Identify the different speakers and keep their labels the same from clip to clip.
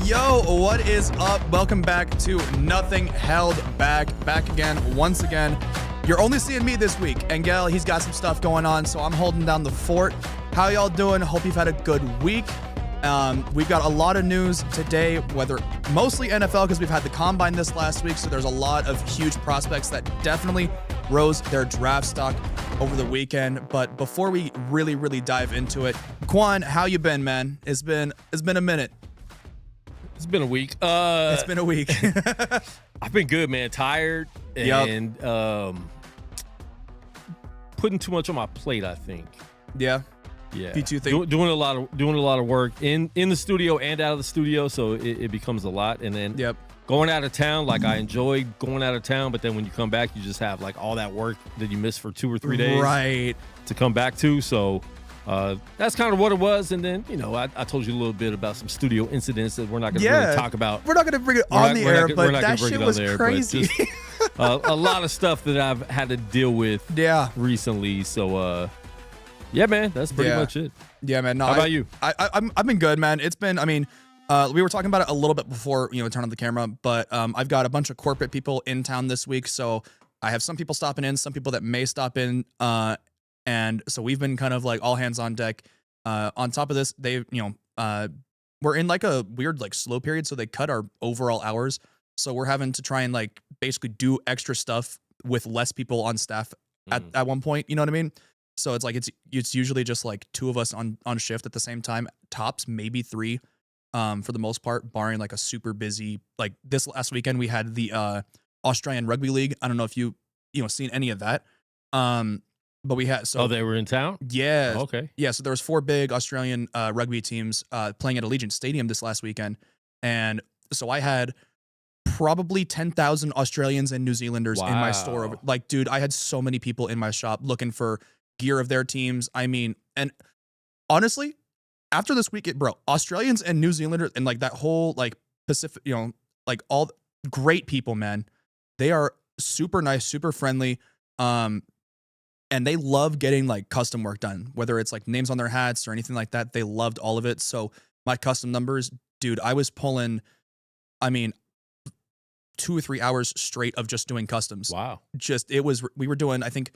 Speaker 1: yo, what is up? Welcome back to Nothing Held Back. Back again, once again. You're only seeing me this week. And Gail, he's got some stuff going on, so I'm holding down the fort. How y'all doing? Hope you've had a good week. We've got a lot of news today, whether mostly NFL, because we've had the combine this last week, so there's a lot of huge prospects that definitely rose their draft stock over the weekend. But before we really dive into it, Quan, how you been, man? It's been a minute.
Speaker 2: It's been a week.
Speaker 1: It's been a week.
Speaker 2: I've been good, man. Tired and putting too much on my plate, I think.
Speaker 1: Yeah.
Speaker 2: P2 thing. Doing a lot of work in the studio and out of the studio, so it becomes a lot. And then going out of town, like I enjoy going out of town, but then when you come back, you just have like all that work that you missed for 2 or 3 days to come back to. So that's kind of what it was. And then, I told you a little bit about some studio incidents that we're not going to really talk about.
Speaker 1: We're not going to bring it on the air, but that shit was crazy.
Speaker 2: A lot of stuff that I've had to deal with recently. So, yeah, man, that's pretty much it.
Speaker 1: Yeah, man. No,
Speaker 2: How about you?
Speaker 1: I've been good, man. It's been, we were talking about it a little bit before, turn on the camera, but I've got a bunch of corporate people in town this week. So I have some people stopping in, some people that may stop in. And so we've been kind of like all hands on deck. On top of this, we're in like a weird like slow period. So they cut our overall hours. So we're having to try and like basically do extra stuff with less people on staff at one point. You know what I mean? So it's like, it's usually just like 2 of us on shift at the same time, tops, maybe 3 for the most part, barring like a super busy, like this last weekend, we had the Australian Rugby League. I don't know if you seen any of that. But we had,
Speaker 2: they were in town?
Speaker 1: Yeah.
Speaker 2: Oh, okay.
Speaker 1: Yeah. So there was 4 big Australian rugby teams playing at Allegiant Stadium this last weekend. And so I had probably 10,000 Australians and New Zealanders in my store. Like, dude, I had so many people in my shop looking for gear of their teams. I mean, and honestly, after this week, Australians and New Zealanders and like that whole like Pacific, like all great people, man. They are super nice, super friendly. And they love getting like custom work done, whether it's like names on their hats or anything like that. They loved all of it. So my custom numbers, dude, I was pulling, 2 or 3 hours straight of just doing customs.
Speaker 2: Wow.
Speaker 1: We were doing, I think,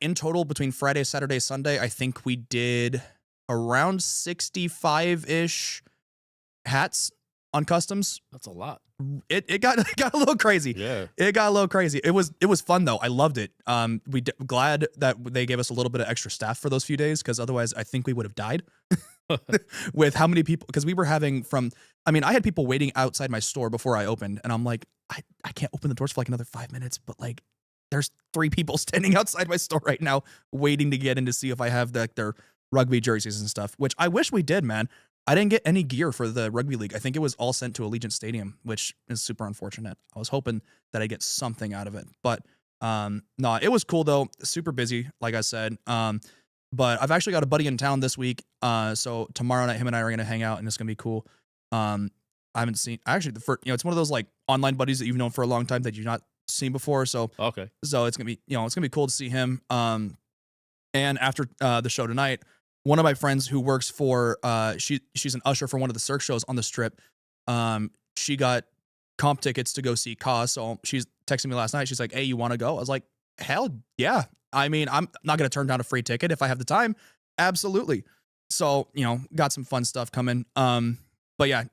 Speaker 1: in total between Friday, Saturday, Sunday, I think we did around 65-ish hats on customs.
Speaker 2: That's a lot.
Speaker 1: It got a little crazy.
Speaker 2: Yeah.
Speaker 1: It got a little crazy. It was fun though. I loved it. Glad that they gave us a little bit of extra staff for those few days, because otherwise I think we would have died with how many people, because we were having I had people waiting outside my store before I opened, and I'm like, I can't open the doors for like another 5 minutes, but like there's 3 people standing outside my store right now waiting to get in to see if I have their rugby jerseys and stuff, which I wish we did, man. I didn't get any gear for the rugby league. I think it was all sent to Allegiant Stadium, which is super unfortunate. I was hoping that I'd get something out of it. But no, it was cool though. Super busy, like I said. But I've actually got a buddy in town this week. So tomorrow night, him and I are going to hang out, and it's going to be cool. I haven't seen, actually, it's one of those like online buddies that you've known for a long time that you've not seen before. So
Speaker 2: okay.
Speaker 1: So it's going to be, it's going to be cool to see him. And after the show tonight, one of my friends who works for, she's an usher for one of the Cirque shows on the Strip. She got comp tickets to go see Ka. So she's texting me last night. She's like, "Hey, you want to go?" I was like, "Hell yeah." I'm not going to turn down a free ticket if I have the time. Absolutely. So, got some fun stuff coming. But yeah,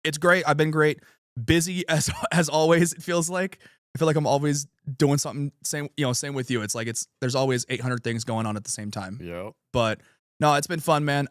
Speaker 1: it's great. I've been great. Busy as always, it feels like. I feel like I'm always doing something. Same with you. It's like there's always 800 things going on at the same time.
Speaker 2: Yeah.
Speaker 1: But no, it's been fun, man.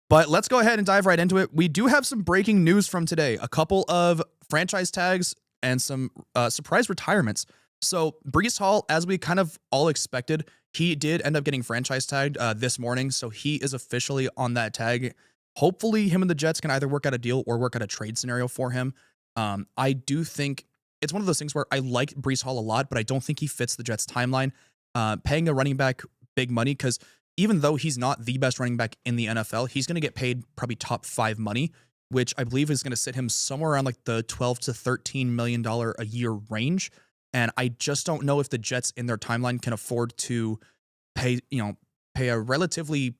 Speaker 1: But let's go ahead and dive right into it. We do have some breaking news from today. A couple of franchise tags and some surprise retirements. So Breece Hall, as we kind of all expected, he did end up getting franchise tagged this morning. So he is officially on that tag. Hopefully him and the Jets can either work out a deal or work out a trade scenario for him. I do think it's one of those things where I like Breece Hall a lot, but I don't think he fits the Jets timeline. Paying a running back big money, because even though he's not the best running back in the NFL, he's going to get paid probably top 5 money, which I believe is going to sit him somewhere around like the $12 to $13 million a year range. And I just don't know if the Jets in their timeline can afford to pay a relatively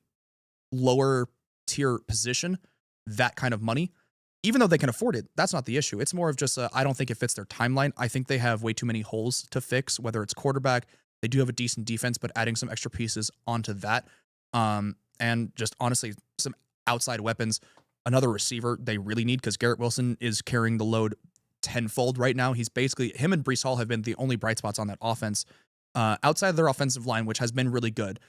Speaker 1: lower tier position that kind of money. even though they can afford it, that's not the issue. It's more of just I don't think it fits their timeline. I think they have way too many holes to fix, whether it's quarterback. They do have a decent defense, but adding some extra pieces onto that, and just honestly some outside weapons. Another receiver they really need because Garrett Wilson is carrying the load tenfold right now. He's basically, him and Breece Hall have been the only bright spots on that offense outside of their offensive line, which has been really good.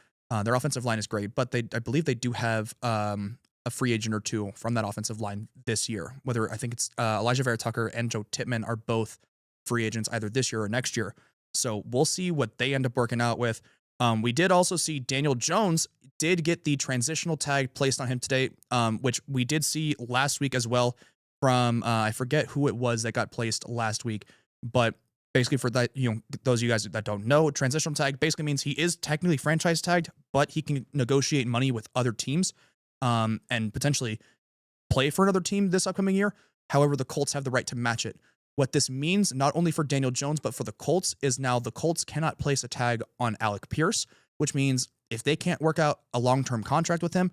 Speaker 1: Their offensive line is great, but I believe they do have a free agent or two from that offensive line this year. Whether I think it's Elijah Vera Tucker and Joe Tippmann are both free agents either this year or next year. So we'll see what they end up working out with. We did also see Daniel Jones did get the transitional tag placed on him today, which we did see last week as well from, I forget who it was that got placed last week, but basically for that, those of you guys that don't know, transitional tag basically means he is technically franchise tagged, but he can negotiate money with other teams, and potentially play for another team this upcoming year. However, the Colts have the right to match it. What this means, not only for Daniel Jones, but for the Colts, is now the Colts cannot place a tag on Alec Pierce, which means if they can't work out a long-term contract with him,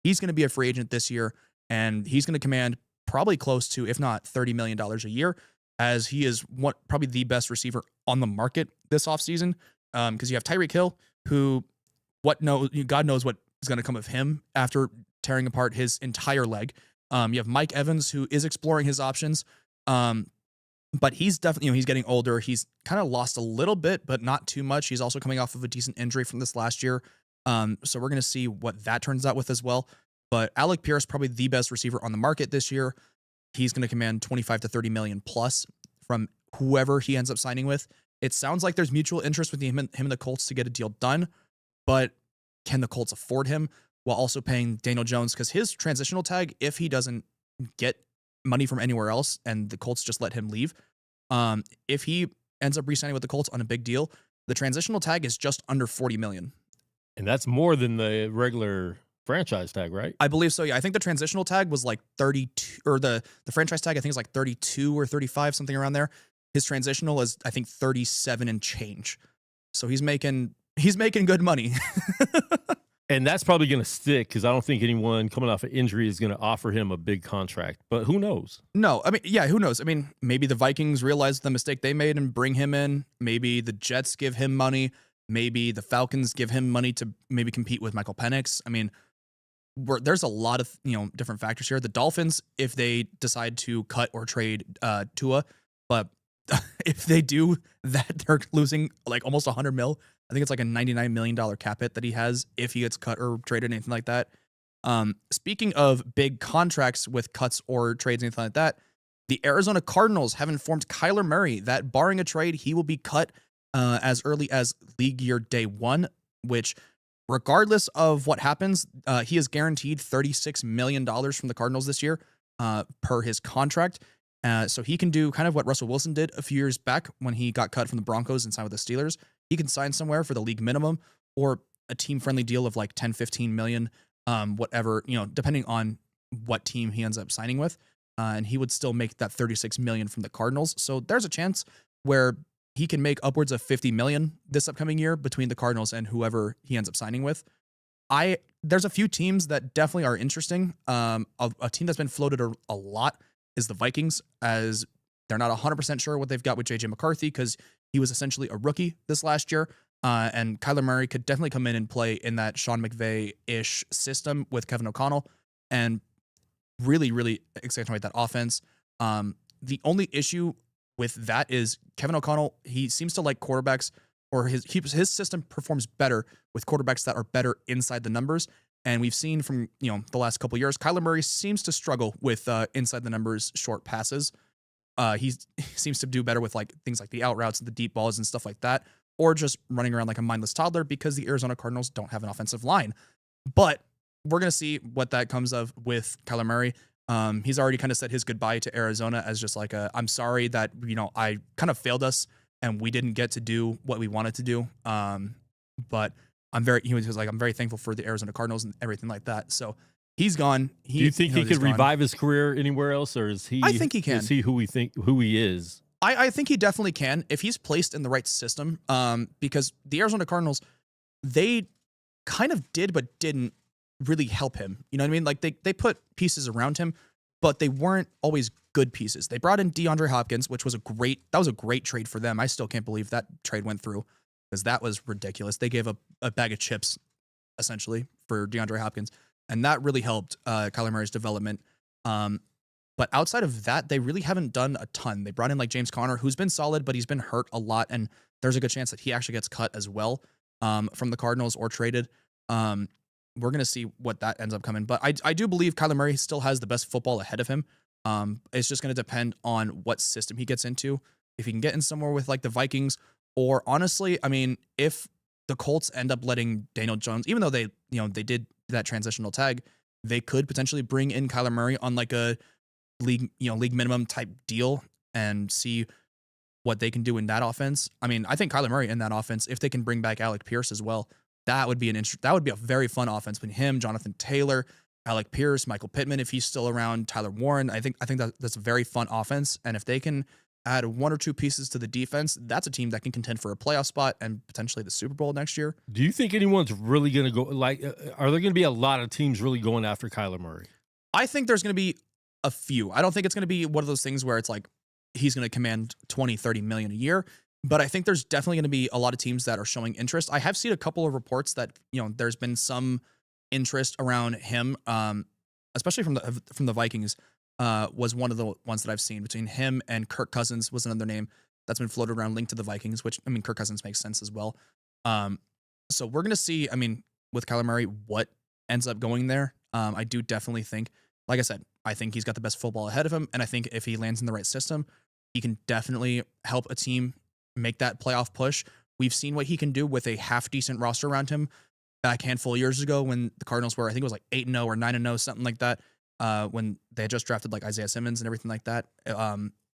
Speaker 1: he's going to be a free agent this year, and he's going to command probably close to, if not $30 million a year, as he is probably the best receiver on the market this offseason. Because you have Tyreek Hill, who God knows what is going to come of him after tearing apart his entire leg. You have Mike Evans, who is exploring his options. But he's definitely, he's getting older. He's kind of lost a little bit, but not too much. He's also coming off of a decent injury from this last year. So we're going to see what that turns out with as well. But Alec Pierce, probably the best receiver on the market this year. He's going to command 25 to 30 million plus from whoever he ends up signing with. It sounds like there's mutual interest with him and the Colts to get a deal done, but can the Colts afford him while also paying Daniel Jones? Because his transitional tag, if he doesn't get money from anywhere else and the Colts just let him leave, if he ends up re-signing with the Colts on a big deal, the transitional tag is just under 40 million.
Speaker 2: And that's more than the regular franchise tag, right?
Speaker 1: I believe so. Yeah. I think the transitional tag was like 32, or the franchise tag, I think is like 32 or 35, something around there. His transitional is, I think, 37 and change. So he's making good money.
Speaker 2: And that's probably going to stick because I don't think anyone coming off an injury is going to offer him a big contract. But who knows?
Speaker 1: No, I mean, yeah, who knows? I mean, maybe the Vikings realize the mistake they made and bring him in. Maybe the Jets give him money. Maybe the Falcons give him money to maybe compete with Michael Penix. I mean, there's a lot of different factors here. The Dolphins, if they decide to cut or trade Tua, but if they do that, they're losing like almost 100 mil. I think it's like a $99 million cap hit that he has if he gets cut or traded, anything like that. Speaking of big contracts with cuts or trades, anything like that, the Arizona Cardinals have informed Kyler Murray that barring a trade, he will be cut as early as league year day one, which regardless of what happens, he is guaranteed $36 million from the Cardinals this year per his contract. So he can do kind of what Russell Wilson did a few years back when he got cut from the Broncos and signed with the Steelers. He can sign somewhere for the league minimum or a team-friendly deal of like 10, 15 million, whatever, depending on what team he ends up signing with. And he would still make that 36 million from the Cardinals. So there's a chance where he can make upwards of 50 million this upcoming year between the Cardinals and whoever he ends up signing with. There's a few teams that definitely are interesting. A team that's been floated a lot is the Vikings, as they're not 100% sure what they've got with JJ McCarthy because he was essentially a rookie this last year. And Kyler Murray could definitely come in and play in that Sean McVay-ish system with Kevin O'Connell and really, really accentuate that offense. The only issue with that is Kevin O'Connell, he seems to like quarterbacks, or his system performs better with quarterbacks that are better inside the numbers. And we've seen from the last couple of years, Kyler Murray seems to struggle with inside the numbers short passes. He seems to do better with like things like the out routes and the deep balls and stuff like that, or just running around like a mindless toddler because the Arizona Cardinals don't have an offensive line. But we're going to see what that comes of with Kyler Murray. He's already kind of said his goodbye to Arizona as just like I'm sorry that, I kind of failed us and we didn't get to do what we wanted to do. But I'm very thankful for the Arizona Cardinals and everything like that. So he's gone.
Speaker 2: Do you think he could revive his career anywhere else, or is he?
Speaker 1: I think he can.
Speaker 2: Is he who he is?
Speaker 1: I think he definitely can if he's placed in the right system. Because the Arizona Cardinals, they kind of did but didn't really help him. You know what I mean? Like they put pieces around him, but they weren't always good pieces. They brought in DeAndre Hopkins, which was a great trade for them. I still can't believe that trade went through because that was ridiculous. They gave a bag of chips essentially for DeAndre Hopkins, and that really helped Kyler Murray's development. But outside of that, they really haven't done a ton. They brought in like James Conner, who's been solid, but he's been hurt a lot, and there's a good chance that he actually gets cut as well from the Cardinals or traded. We're going to see what that ends up coming. But I do believe Kyler Murray still has the best football ahead of him. It's just going to depend on what system he gets into. If he can get in somewhere with like the Vikings, or honestly, I mean, if the Colts end up letting Daniel Jones, even though they did that transitional tag, they could potentially bring in Kyler Murray on like a league minimum type deal and see what they can do in that offense. I mean, I think Kyler Murray in that offense, if they can bring back Alec Pierce as well, that would be a very fun offense between him, Jonathan Taylor, Alec Pierce, Michael Pittman, if he's still around, Tyler Warren. I think that's a very fun offense. And if they can add one or two pieces to the defense, that's a team that can contend for a playoff spot and potentially the Super Bowl next year.
Speaker 2: Do you think anyone's really going to go, like, are there going to be a lot of teams really going after Kyler Murray?
Speaker 1: I think there's going to be a few. I don't think it's going to be one of those things where it's like he's going to command 20, 30 million a year. But I think there's definitely going to be a lot of teams that are showing interest. I have seen a couple of reports that, there's been some interest around him, especially from the Vikings, was one of the ones that I've seen. Between him and Kirk Cousins was another name that's been floated around linked to the Vikings, which, I mean, Kirk Cousins makes sense as well. So we're going to see, I mean, with Kyler Murray, what ends up going there. I do definitely think, like I said, I think he's got the best football ahead of him. And I think if he lands in the right system, he can definitely help a team make that playoff push. We've seen what he can do with a half decent roster around him back a handful of years ago when the Cardinals were, I think it was like 8-0 or 9-0, something like that, when they had just drafted like Isaiah Simmons and everything like that.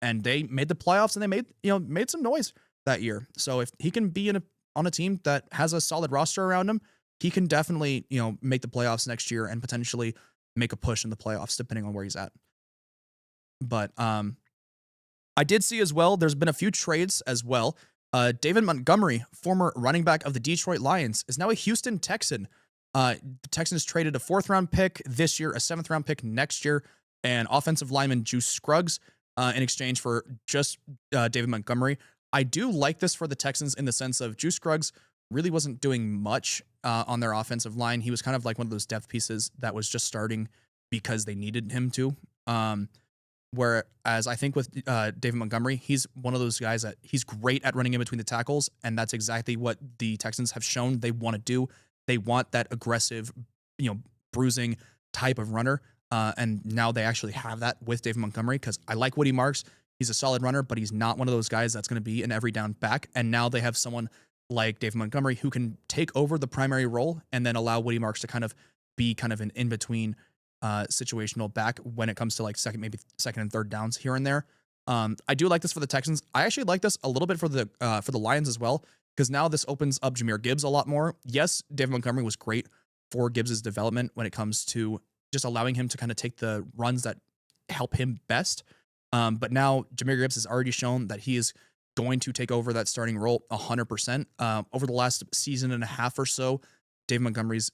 Speaker 1: And they made the playoffs and they made some noise that year. So if he can be on a team that has a solid roster around him, he can definitely, make the playoffs next year and potentially make a push in the playoffs depending on where he's at. But I did see as well, there's been a few trades as well. David Montgomery, former running back of the Detroit Lions, is now a Houston Texan. The Texans traded a 4th-round pick this year, a 7th-round pick next year, and offensive lineman Juice Scruggs in exchange for just David Montgomery. I do like this for the Texans in the sense of Juice Scruggs really wasn't doing much on their offensive line. He was kind of like one of those depth pieces that was just starting because they needed him to. Whereas I think with David Montgomery, he's one of those guys that he's great at running in between the tackles, and that's exactly what the Texans have shown they want to do. They want that aggressive, bruising type of runner, and now they actually have that with David Montgomery because I like Woody Marks. He's a solid runner, but he's not one of those guys that's going to be an every down back, and now they have someone like David Montgomery who can take over the primary role and then allow Woody Marks to kind of be kind of an in-between situational back when it comes to like second and third downs here and there. I do like this for the Texans. I actually like this a little bit for the Lions as well, because now this opens up Jahmyr Gibbs a lot more. Yes, David Montgomery was great for Gibbs's development when it comes to just allowing him to kind of take the runs that help him best. But now Jahmyr Gibbs has already shown that he is going to take over that starting role 100%. Over the last season and a half or so, David Montgomery's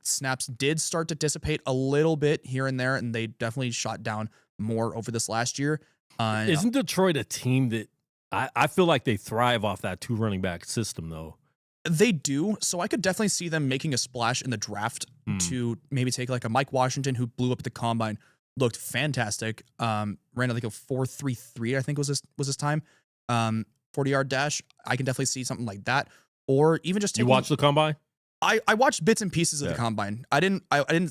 Speaker 1: snaps did start to dissipate a little bit here and there, and they definitely shot down more over this last year.
Speaker 2: Isn't Detroit a team that I feel like they thrive off that 2 running back system, though?
Speaker 1: They do. So I could definitely see them making a splash in the draft to maybe take like a Mike Washington who blew up at the combine, looked fantastic. Ran I think a 4.33, I think was his time. 40-yard dash. I can definitely see something like that. Or even just taking,
Speaker 2: you watch the combine?
Speaker 1: I watched bits and pieces of the combine. I didn't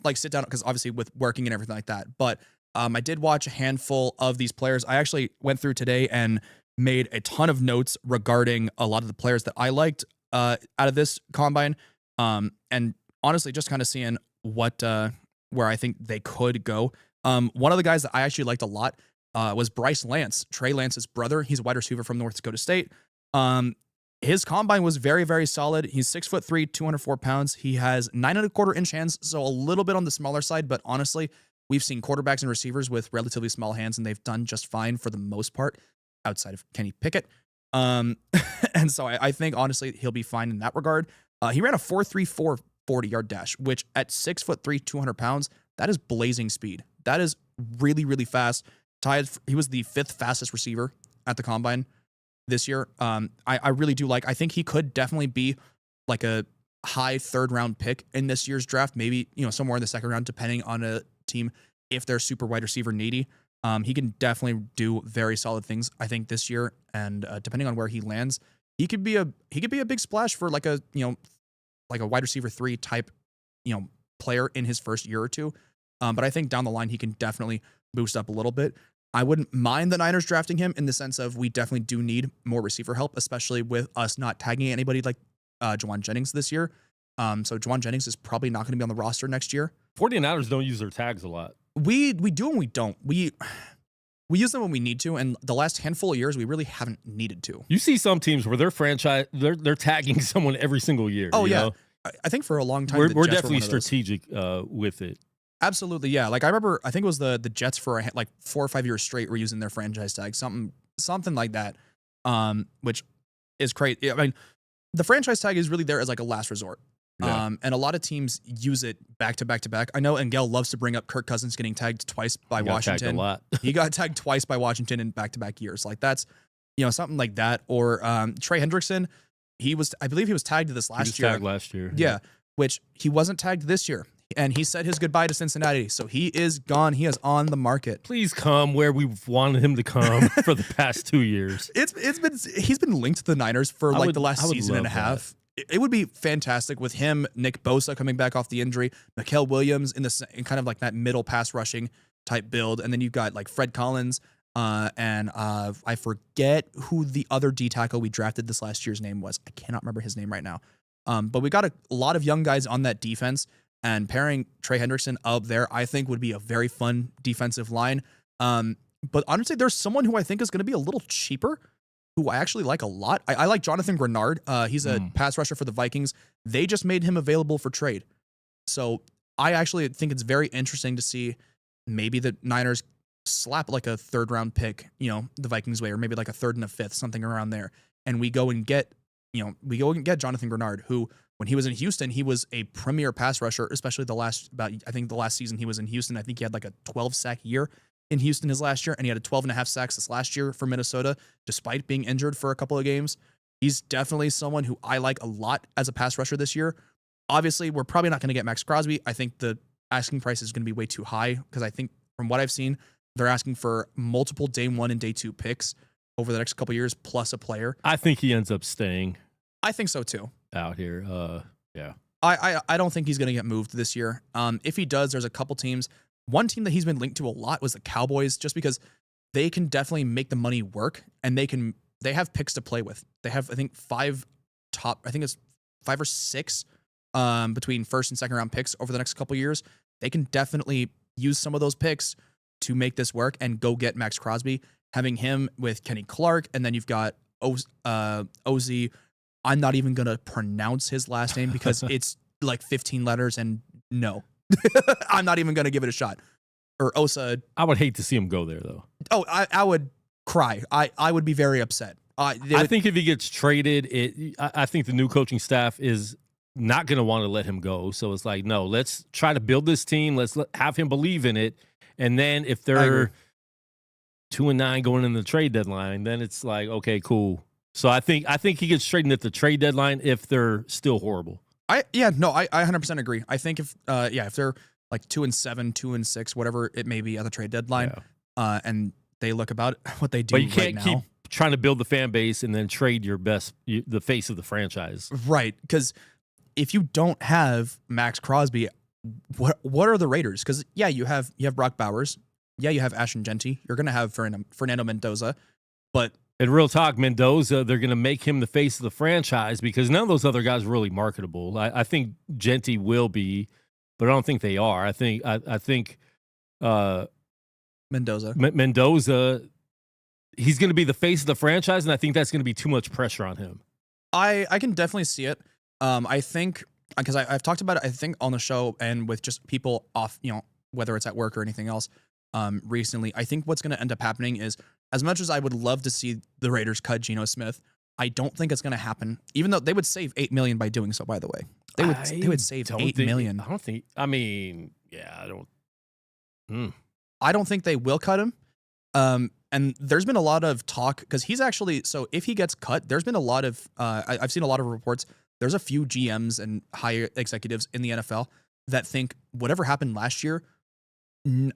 Speaker 1: like sit down because obviously with working and everything like that. But I did watch a handful of these players. I actually went through today and made a ton of notes regarding a lot of the players that I liked out of this combine. And honestly, just kind of seeing what where I think they could go. One of the guys that I actually liked a lot was Bryce Lance, Trey Lance's brother. He's a wide receiver from North Dakota State. His combine was very, very solid. He's 6'3", 204 pounds. He has 9.25-inch hands, so a little bit on the smaller side, but honestly, we've seen quarterbacks and receivers with relatively small hands, and they've done just fine for the most part, outside of Kenny Pickett. And so I think, honestly, he'll be fine in that regard. He ran a 4.34 40-yard dash, which at 6'3", 200 pounds, that is blazing speed. That is really, really fast. He was the 5th fastest receiver at the combine this year. I really do like. I think he could definitely be like a high 3rd round pick in this year's draft. Maybe somewhere in the 2nd round, depending on a team if they're super wide receiver needy. He can definitely do very solid things, I think, this year. And depending on where he lands, he could be a big splash for like a wide receiver 3 type player in his first year or two. But I think down the line he can definitely boost up a little bit. I wouldn't mind the Niners drafting him in the sense of we definitely do need more receiver help, especially with us not tagging anybody like Juwan Jennings this year. So Juwan Jennings is probably not going to be on the roster next year.
Speaker 2: 49ers don't use their tags a lot.
Speaker 1: We do and we don't. We use them when we need to, and the last handful of years we really haven't needed to.
Speaker 2: You see some teams where they're tagging someone every single year.
Speaker 1: Oh yeah,
Speaker 2: know?
Speaker 1: I think for a long time
Speaker 2: we're definitely strategic with it.
Speaker 1: Absolutely, yeah. Like I remember, I think it was the Jets for like 4 or 5 years straight were using their franchise tag, something like that, which is crazy. I mean, the franchise tag is really there as like a last resort. Yeah. And a lot of teams use it back to back to back. I know Engel loves to bring up Kirk Cousins getting tagged twice by Washington.
Speaker 2: Tagged a lot.
Speaker 1: He got tagged twice by Washington in back-to-back years. Like that's, something like that. Or Trey Hendrickson, I believe he was tagged this last year.
Speaker 2: Tagged last year.
Speaker 1: Yeah, which he wasn't tagged this year. And he said his goodbye to Cincinnati. So he is gone. He is on the market.
Speaker 2: Please come where we've wanted him to come for the past 2 years.
Speaker 1: He's been linked to the Niners for the last season and a half. It would be fantastic with him, Nick Bosa coming back off the injury, Mikael Williams in kind of like that middle pass rushing type build, and then you've got like Fred Collins, and I forget who the other D tackle we drafted this last year's name was. I cannot remember his name right now. But we got a lot of young guys on that defense, and pairing Trey Hendrickson up there, I think would be a very fun defensive line. But honestly, there's someone who I think is going to be a little cheaper, who I actually like a lot. I like Jonathan Grenard. He's a pass rusher for the Vikings. They just made him available for trade. So I actually think it's very interesting to see maybe the Niners slap like a 3rd round pick, the Vikings way, or maybe like a 3rd and a 5th, something around there. And we go and get Jonathan Grenard, who when he was in Houston, he was a premier pass rusher, especially the last season he was in Houston. I think he had like a 12-sack year in Houston his last year, and he had a 12.5 sacks this last year for Minnesota, despite being injured for a couple of games. He's definitely someone who I like a lot as a pass rusher this year. Obviously, we're probably not going to get Max Crosby. I think the asking price is going to be way too high, because I think from what I've seen, they're asking for multiple day 1 and day 2 picks over the next couple of years, plus a player.
Speaker 2: I think he ends up staying.
Speaker 1: I think so too.
Speaker 2: Out here, yeah.
Speaker 1: I don't think he's going to get moved this year. If he does, there's a couple teams. One team that he's been linked to a lot was the Cowboys, just because they can definitely make the money work, and they have picks to play with. They have, I think, 5 or 6 between 1st and 2nd round picks over the next couple years. They can definitely use some of those picks to make this work and go get Max Crosby, having him with Kenny Clark, and then you've got Ozzy. I'm not even going to pronounce his last name because it's like 15 letters, and no. I'm not even going to give it a shot. Or Osa.
Speaker 2: I would hate to see him go there, though.
Speaker 1: Oh, I would cry. I would be very upset.
Speaker 2: I think if he gets traded, I think the new coaching staff is not going to want to let him go. So it's like, no, let's try to build this team. Let's have him believe in it. And then if they're 2-9 going in the trade deadline, then it's like, okay, cool. So I think he gets traded at the trade deadline if they're still horrible.
Speaker 1: I 100% agree. I think if they're like 2-7, 2-6, whatever it may be at the trade deadline, and they look about what they do.
Speaker 2: But you can't keep trying to build the fan base and then trade the face of the franchise,
Speaker 1: right? Because if you don't have Max Crosby, what are the Raiders? Because you have Brock Bowers, you have Ashton Genty, you're gonna have Fernando Mendoza, but.
Speaker 2: In real talk, Mendoza, they're going to make him the face of the franchise because none of those other guys are really marketable. I think Genty will be, but I don't think they are. I think Mendoza, he's going to be the face of the franchise, and I think that's going to be too much pressure on him.
Speaker 1: I can definitely see it. I think because I've talked about it, I think on the show and with just people off, whether it's at work or anything else, recently. I think what's going to end up happening is, as much as I would love to see the Raiders cut Geno Smith, I don't think it's going to happen. Even though they would save $8 million by doing so. By the way, they would save $8 million.
Speaker 2: I don't think. I mean, yeah, I don't.
Speaker 1: I don't think they will cut him. And there's been a lot of talk because he's actually, so if he gets cut, there's been a lot of, I've seen a lot of reports. There's a few GMs and higher executives in the NFL that think whatever happened last year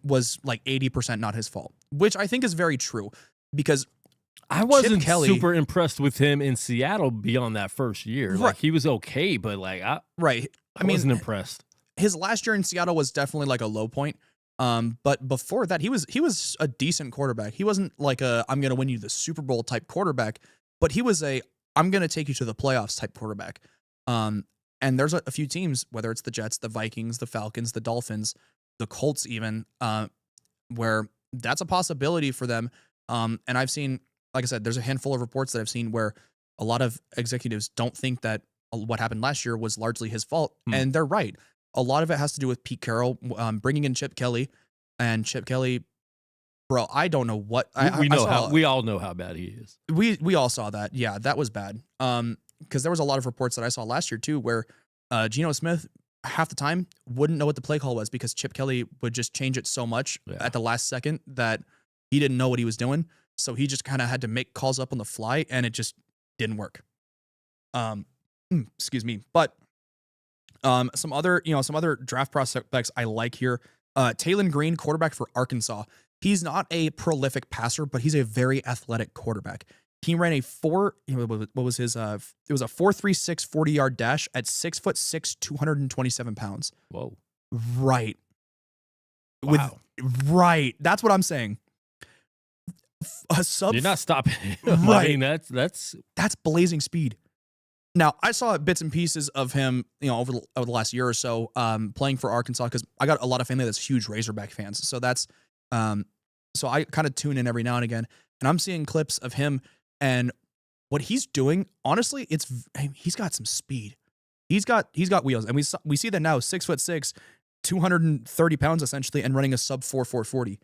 Speaker 1: was like 80% not his fault, which I think is very true because
Speaker 2: I wasn't super impressed with him in Seattle beyond that first year. Right. Like he was okay, but like I wasn't impressed.
Speaker 1: His last year in Seattle was definitely like a low point. But before that, he was a decent quarterback. He wasn't like I'm going to win you the Super Bowl type quarterback, but he was I'm going to take you to the playoffs type quarterback. And there's a few teams, whether it's the Jets, the Vikings, the Falcons, the Dolphins, the Colts even, where that's a possibility for them. And I've seen, like I said, there's a handful of reports that I've seen where a lot of executives don't think that what happened last year was largely his fault. And they're right. A lot of it has to do with Pete Carroll bringing in Chip Kelly, and Chip Kelly, bro. I don't know what
Speaker 2: we all know how bad he is.
Speaker 1: We all saw that. Yeah, that was bad. Because there was a lot of reports that I saw last year too, where Geno Smith half the time wouldn't know what the play call was because Chip Kelly would just change it so much at the last second that he didn't know what he was doing. So he just kind of had to make calls up on the fly, and it just didn't work. Excuse me, but. Some other draft prospects I like here. Taylon Green, quarterback for Arkansas. He's not a prolific passer, but he's a very athletic quarterback. He ran a what was his? It was a 4.36 40-yard dash at 6'6", 227 pounds.
Speaker 2: Whoa!
Speaker 1: Right.
Speaker 2: Wow.
Speaker 1: Right. That's what I'm saying.
Speaker 2: You're not stopping him.
Speaker 1: Right.
Speaker 2: I mean, that's
Speaker 1: blazing speed. Now, I saw bits and pieces of him, over the last year or so, playing for Arkansas because I got a lot of family that's huge Razorback fans. So that's, so I kind of tune in every now and again, and I'm seeing clips of him and what he's doing. Honestly, he's got some speed. He's got wheels, and we see that now. 6'6", 230 pounds essentially, and running a sub 4.40.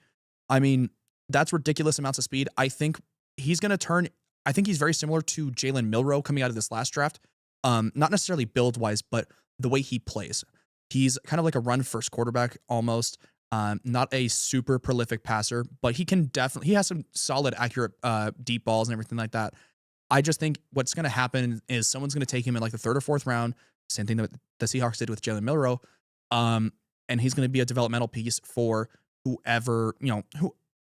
Speaker 1: I mean, that's ridiculous amounts of speed. I think he's going to turn. I think he's very similar to Jalen Milroe coming out of this last draft. Not necessarily build-wise, but the way he plays. He's kind of like a run-first quarterback almost. Not a super prolific passer, but he has some solid, accurate deep balls and everything like that. I just think what's going to happen is someone's going to take him in like the third or fourth round. Same thing that the Seahawks did with Jalen Milroe. And he's going to be a developmental piece for whoever,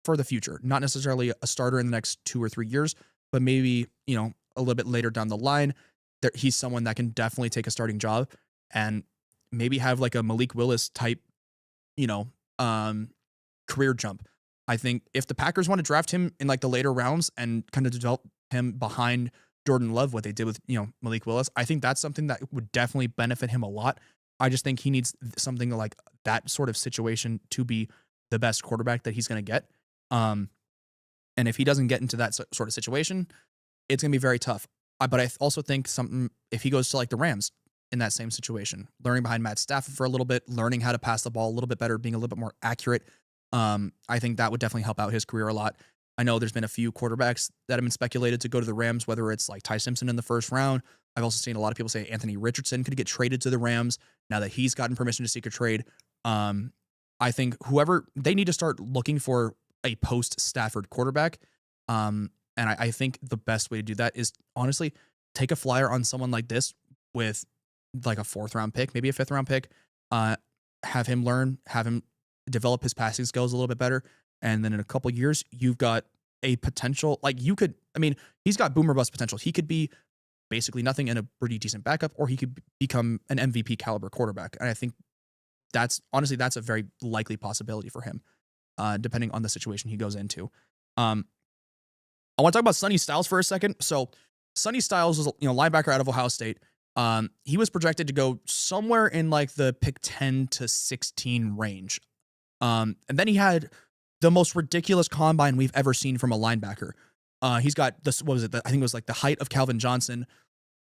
Speaker 1: for the future. Not necessarily a starter in the next 2 or 3 years, but maybe, a little bit later down the line, he's someone that can definitely take a starting job and maybe have like a Malik Willis type, career jump. I think if the Packers want to draft him in like the later rounds and kind of develop him behind Jordan Love, what they did with, Malik Willis, I think that's something that would definitely benefit him a lot. I just think he needs something like that sort of situation to be the best quarterback that he's going to get. And if he doesn't get into that sort of situation, it's going to be very tough. But I also think if he goes to like the Rams in that same situation, learning behind Matt Stafford for a little bit, learning how to pass the ball a little bit better, being a little bit more accurate, I think that would definitely help out his career a lot. I know there's been a few quarterbacks that have been speculated to go to the Rams, whether it's like Ty Simpson in the first round. I've also seen a lot of people say Anthony Richardson could get traded to the Rams now that he's gotten permission to seek a trade. I think they need to start looking for a post-Stafford quarterback. And I think the best way to do that is honestly take a flyer on someone like this with like a 4th round pick, maybe a 5th round pick, have him learn, have him develop his passing skills a little bit better. And then in a couple years, you've got a potential, he's got boomer bust potential. He could be basically nothing and a pretty decent backup, or he could become an MVP caliber quarterback. And I think that's a very likely possibility for him, depending on the situation he goes into. I want to talk about Sonny Styles for a second. So Sonny Styles was, linebacker out of Ohio State. He was projected to go somewhere in like the pick 10 to 16 range. And then he had the most ridiculous combine we've ever seen from a linebacker. He's got this, I think it was like the height of Calvin Johnson,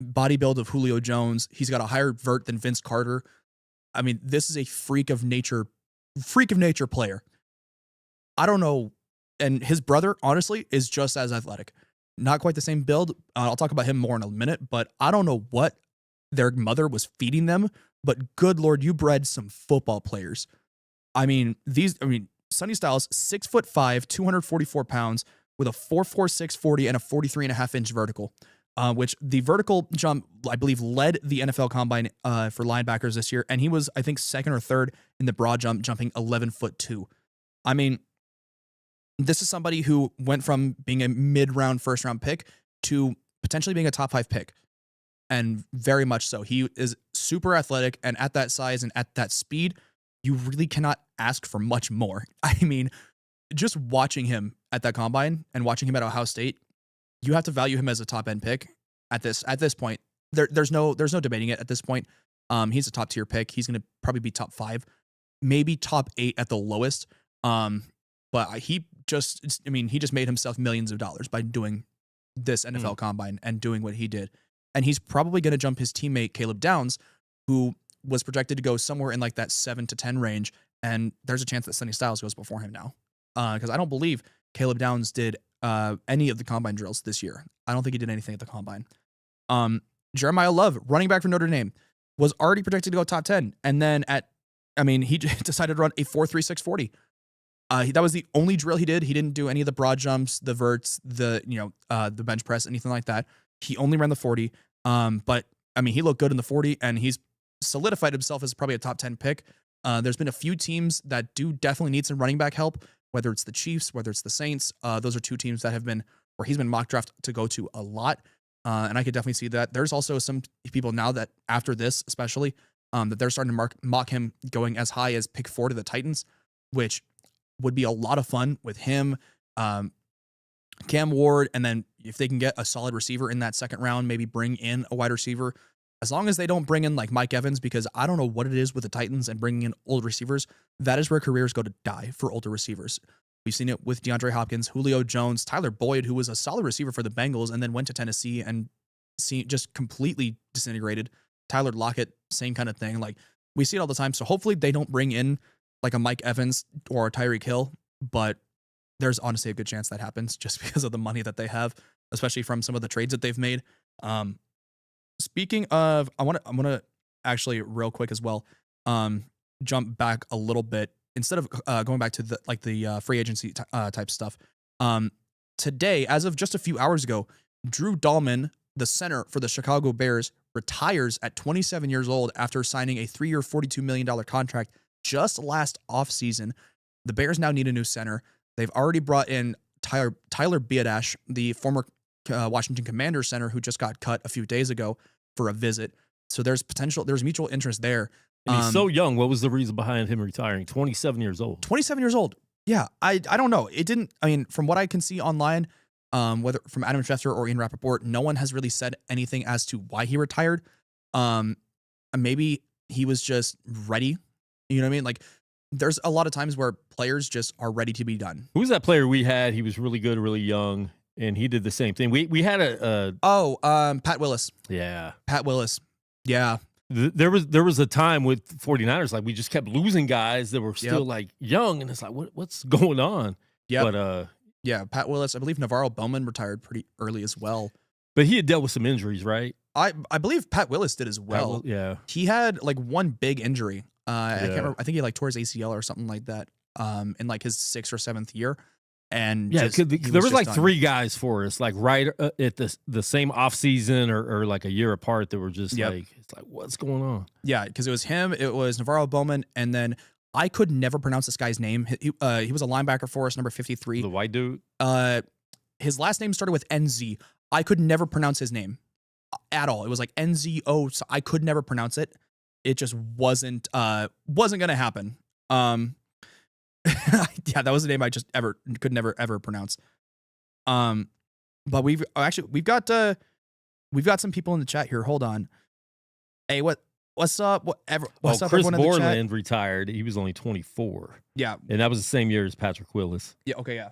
Speaker 1: body build of Julio Jones. He's got a higher vert than Vince Carter. I mean, this is a freak of nature player. I don't know. And his brother, honestly, is just as athletic. Not quite the same build. I'll talk about him more in a minute, but I don't know what their mother was feeding them, but good Lord, you bred some football players. Sonny Styles, 6'5", 244 pounds, with a 4.46 40 and a 43.5-inch vertical, which the vertical jump, I believe, led the NFL Combine for linebackers this year, and he was, I think, second or third in the broad jump, jumping 11'2". I mean, this is somebody who went from being a mid-round, first-round pick to potentially being a top 5 pick, and very much so. He is super athletic, and at that size and at that speed, you really cannot ask for much more. I mean, just watching him at that combine and watching him at Ohio State, you have to value him as a top end pick at this point. There's no debating it at this point. He's a top tier pick. He's going to probably be top 5, maybe top 8 at the lowest. But he just made himself millions of dollars by doing this NFL combine and doing what he did. And he's probably going to jump his teammate Caleb Downs, who was projected to go somewhere in like that 7 to 10 range. And there's a chance that Sonny Styles goes before him now. Because I don't believe Caleb Downs did any of the combine drills this year. I don't think he did anything at the combine. Jeremiah Love, running back for Notre Dame, was already projected to go top 10. And then he decided to run a 4.36 40. That was the only drill he did. He didn't do any of the broad jumps, the verts, the bench press, anything like that. He only ran the 40. But I mean, he looked good in the 40, and he's solidified himself as probably a top 10 pick. There's been a few teams that do definitely need some running back help, whether it's the Chiefs, whether it's the Saints. Those are two teams that have been where he's been mock draft to go to a lot. And I could definitely see that. There's also some people now that after this, especially, that they're starting to mock him going as high as pick 4 to the Titans, which would be a lot of fun with him, Cam Ward, and then if they can get a solid receiver in that second round, maybe bring in a wide receiver. As long as they don't bring in like Mike Evans, because I don't know what it is with the Titans and bringing in old receivers. That is where careers go to die for older receivers. We've seen it with DeAndre Hopkins, Julio Jones, Tyler Boyd, who was a solid receiver for the Bengals and then went to Tennessee and just completely disintegrated. Tyler Lockett, same kind of thing. Like, we see it all the time. So hopefully they don't bring in like a Mike Evans or a Tyreek Hill, but there's honestly a good chance that happens just because of the money that they have, especially from some of the trades that they've made. Speaking of, I'm gonna actually real quick as well, jump back a little bit instead of going back to the free agency type stuff. Today, as of just a few hours ago, Drew Dahlman, the center for the Chicago Bears, retires at 27 years old after signing a 3-year, $42 million contract just last offseason. The Bears now need a new center. They've already brought in Tyler Biadasz, the former Washington Commanders center who just got cut a few days ago for a visit. So there's mutual interest there.
Speaker 2: And he's so young. What was the reason behind him retiring? 27 years old.
Speaker 1: 27 years old. Yeah, I don't know. It didn't, from what I can see online, whether from Adam Schefter or Ian Rappaport, no one has really said anything as to why he retired. Maybe he was just ready. You know what I mean? Like, there's a lot of times where players just are ready to be done.
Speaker 2: Who was that player we had? He was really good, really young, and he did the same thing. We had
Speaker 1: Pat Willis.
Speaker 2: Yeah.
Speaker 1: Pat Willis. Yeah.
Speaker 2: There was a time with 49ers, like, we just kept losing guys that were still like young, and it's like, what's going on?
Speaker 1: Yeah.
Speaker 2: But
Speaker 1: yeah, Pat Willis. I believe Navarro Bowman retired pretty early as well.
Speaker 2: But he had dealt with some injuries, right?
Speaker 1: I believe Pat Willis did as well.
Speaker 2: Yeah.
Speaker 1: He had like one big injury. I can't remember. I think he like tore his ACL or something like that. In like his 6th or 7th year. And
Speaker 2: yeah, there was like 3 guys for us, like right at the same off season or like a year apart, that were just like, it's like, what's going on?
Speaker 1: Yeah, because it was him, it was Navarro Bowman, and then I could never pronounce this guy's name. He was a linebacker for us, number 53.
Speaker 2: The white dude.
Speaker 1: His last name started with NZ. I could never pronounce his name at all. It was like NZO. So I could never pronounce it. It just wasn't gonna happen. Yeah, that was the name I just could never ever pronounce. But we've got some people in the chat here. Hold on. Hey, what's up? What's up?
Speaker 2: Chris
Speaker 1: Everyone in the chat?
Speaker 2: Borland retired. He was only 24.
Speaker 1: Yeah,
Speaker 2: and that was the same year as Patrick Willis.
Speaker 1: Yeah. Okay. Yeah.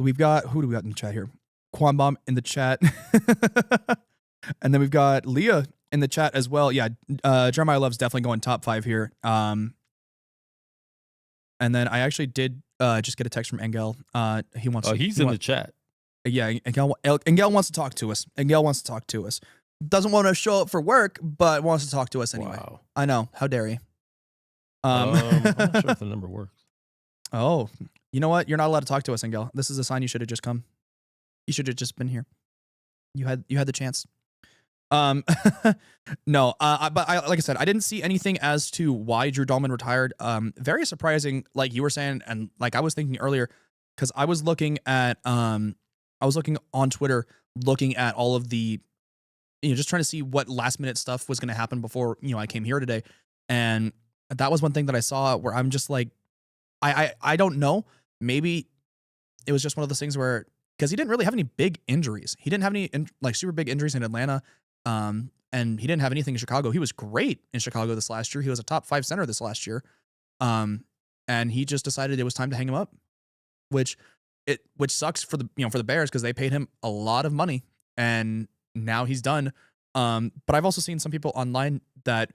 Speaker 1: We've got, who do we got in the chat here? Quanbomb in the chat. And then we've got Leah in the chat as well. Yeah, Jeremiah Love's definitely going top 5 here. And then I actually did just get a text from Engel. He's
Speaker 2: in the chat.
Speaker 1: Yeah, Engel wants to talk to us. doesn't want to show up for work, but wants to talk to us anyway.
Speaker 2: Wow.
Speaker 1: I know. How dare you?
Speaker 2: I'm not sure if the number works.
Speaker 1: Oh, you know what? You're not allowed to talk to us, Engel. This is a sign you should have just come. You should have just been here. You had the chance. No, but like I said, I didn't see anything as to why Drew Dahlman retired. Very surprising, like you were saying, and like I was thinking earlier, because I was looking at, I was looking on Twitter, looking at all of the, just trying to see what last minute stuff was going to happen before, I came here today. And that was one thing that I saw where I'm just like, I don't know. Maybe it was just one of those things where, because he didn't really have any big injuries. He didn't have any like super big injuries in Atlanta. And he didn't have anything in Chicago. He was great in Chicago this last year. He was a top 5 center this last year. And he just decided it was time to hang him up, which sucks for the Bears because they paid him a lot of money and now he's done. But I've also seen some people online that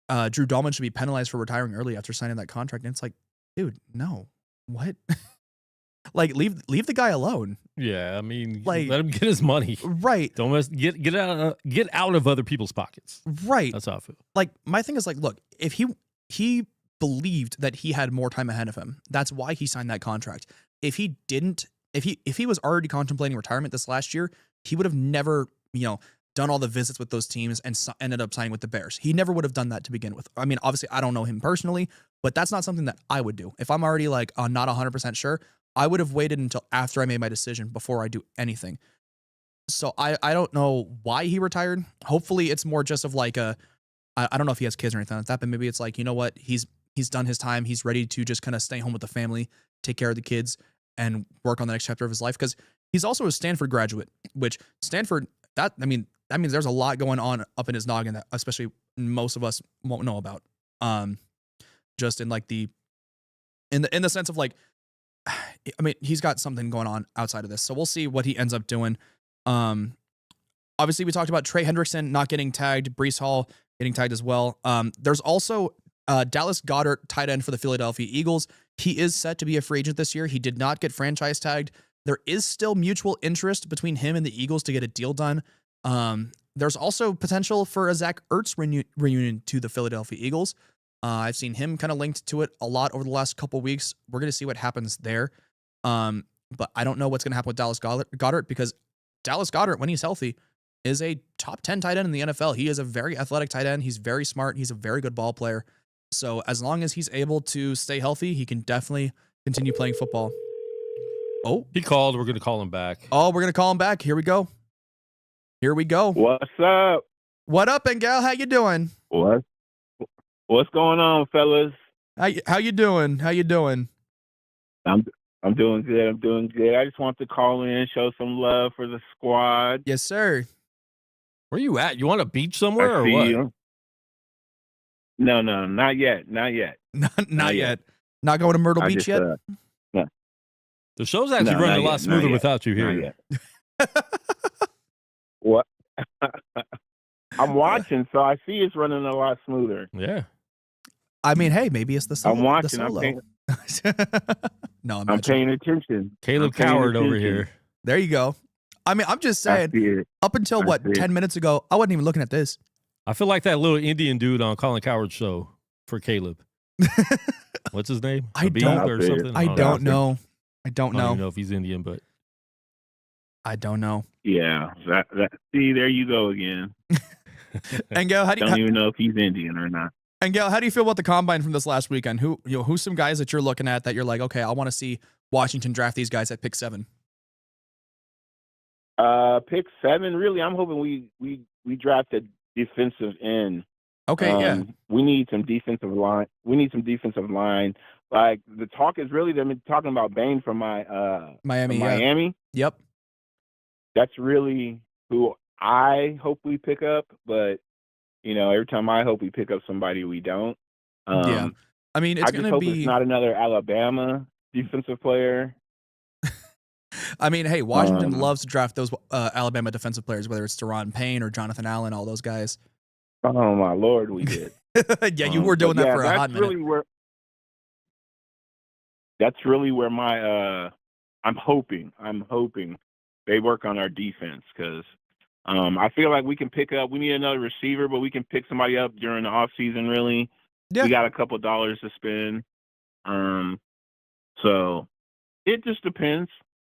Speaker 1: Drew Dahlman should be penalized for retiring early after signing that contract. And it's like, dude, no, what? Like leave the guy alone.
Speaker 2: Yeah, I mean,
Speaker 1: like,
Speaker 2: let him get his money.
Speaker 1: Right.
Speaker 2: Don't get out of other people's pockets.
Speaker 1: Right.
Speaker 2: That's how I feel.
Speaker 1: Like my thing is like, look, if he believed that he had more time ahead of him, that's why he signed that contract. If he didn't, if he was already contemplating retirement this last year, he would have never, done all the visits with those teams and ended up signing with the Bears. He never would have done that to begin with. I mean, obviously I don't know him personally, but that's not something that I would do. If I'm already like not 100% sure, I would have waited until after I made my decision before I do anything. So I don't know why he retired. Hopefully it's more just of like I don't know if he has kids or anything like that, but maybe it's like, you know what? He's done his time. He's ready to just kind of stay home with the family, take care of the kids, and work on the next chapter of his life. Because he's also a Stanford graduate, which Stanford, that means there's a lot going on up in his noggin that especially most of us won't know about. Just in like in the sense of like, I mean, he's got something going on outside of this. So we'll see what he ends up doing. Obviously we talked about Trey Hendrickson not getting tagged, Breece Hall getting tagged as well. There's also Dallas Goedert, tight end for the Philadelphia Eagles. He is set to be a free agent this year. He did not get franchise tagged. There is still mutual interest between him and the Eagles to get a deal done. There's also potential for a Zach Ertz reunion to the Philadelphia Eagles. I've seen him kind of linked to it a lot over the last couple weeks. We're going to see what happens there. But I don't know what's going to happen with Dallas Goedert because Dallas Goedert, when he's healthy, is a top 10 tight end in the NFL. He is a very athletic tight end. He's very smart. He's a very good ball player. So as long as he's able to stay healthy, he can definitely continue playing football. Oh,
Speaker 2: he called. We're going to call him back.
Speaker 1: Oh, we're going to call him back. Here we go.
Speaker 3: What's up?
Speaker 1: What up, Engel? How you doing?
Speaker 3: What's going on, fellas?
Speaker 1: How you doing?
Speaker 3: I'm doing good. I just want to call in, show some love for the squad.
Speaker 1: Yes, sir.
Speaker 2: Where you at? You on a beach somewhere or what?
Speaker 3: You. No, not yet.
Speaker 1: Not yet. Not going to Myrtle Beach yet?
Speaker 3: No.
Speaker 2: The show's actually running a lot smoother without you here.
Speaker 3: What? I'm watching, so I see it's running a lot smoother.
Speaker 2: Yeah.
Speaker 1: I mean, hey, maybe it's the solo.
Speaker 3: I'm watching. I'm paying attention.
Speaker 2: Caleb Coward over here.
Speaker 1: There you go. I mean, I'm just saying, up until 10 minutes ago, I wasn't even looking at this.
Speaker 2: I feel like that little Indian dude on Colin Coward's show for Caleb. What's his name?
Speaker 1: I don't know. I don't
Speaker 2: even know if he's Indian, but
Speaker 1: I don't know.
Speaker 3: Yeah. See, there you go again.
Speaker 1: Engel,
Speaker 3: don't even know if he's Indian or not.
Speaker 1: Engel, how do you feel about the combine from this last weekend? Who's some guys that you're looking at that you're like, okay, I want to see Washington draft these guys at pick 7?
Speaker 3: Pick 7, really. I'm hoping we draft a defensive end.
Speaker 1: Okay, yeah.
Speaker 3: We need some defensive line. Like the talk is really they've been talking about Bain from
Speaker 1: Miami.
Speaker 3: Miami.
Speaker 1: Yep.
Speaker 3: That's really who I hope we pick up, but every time I hope we pick up somebody, we don't.
Speaker 1: Yeah. I mean, it's going to be
Speaker 3: it's not another Alabama defensive player.
Speaker 1: I mean, hey, Washington loves to draft those Alabama defensive players, whether it's Deron Payne or Jonathan Allen, all those guys.
Speaker 3: Oh my Lord, we did.
Speaker 1: Yeah, you were doing that for a hot minute.
Speaker 3: That's really where my I'm hoping they work on our defense because I feel like we can pick up. We need another receiver, but we can pick somebody up during the off season. Really, we got a couple dollars to spend. So it just depends.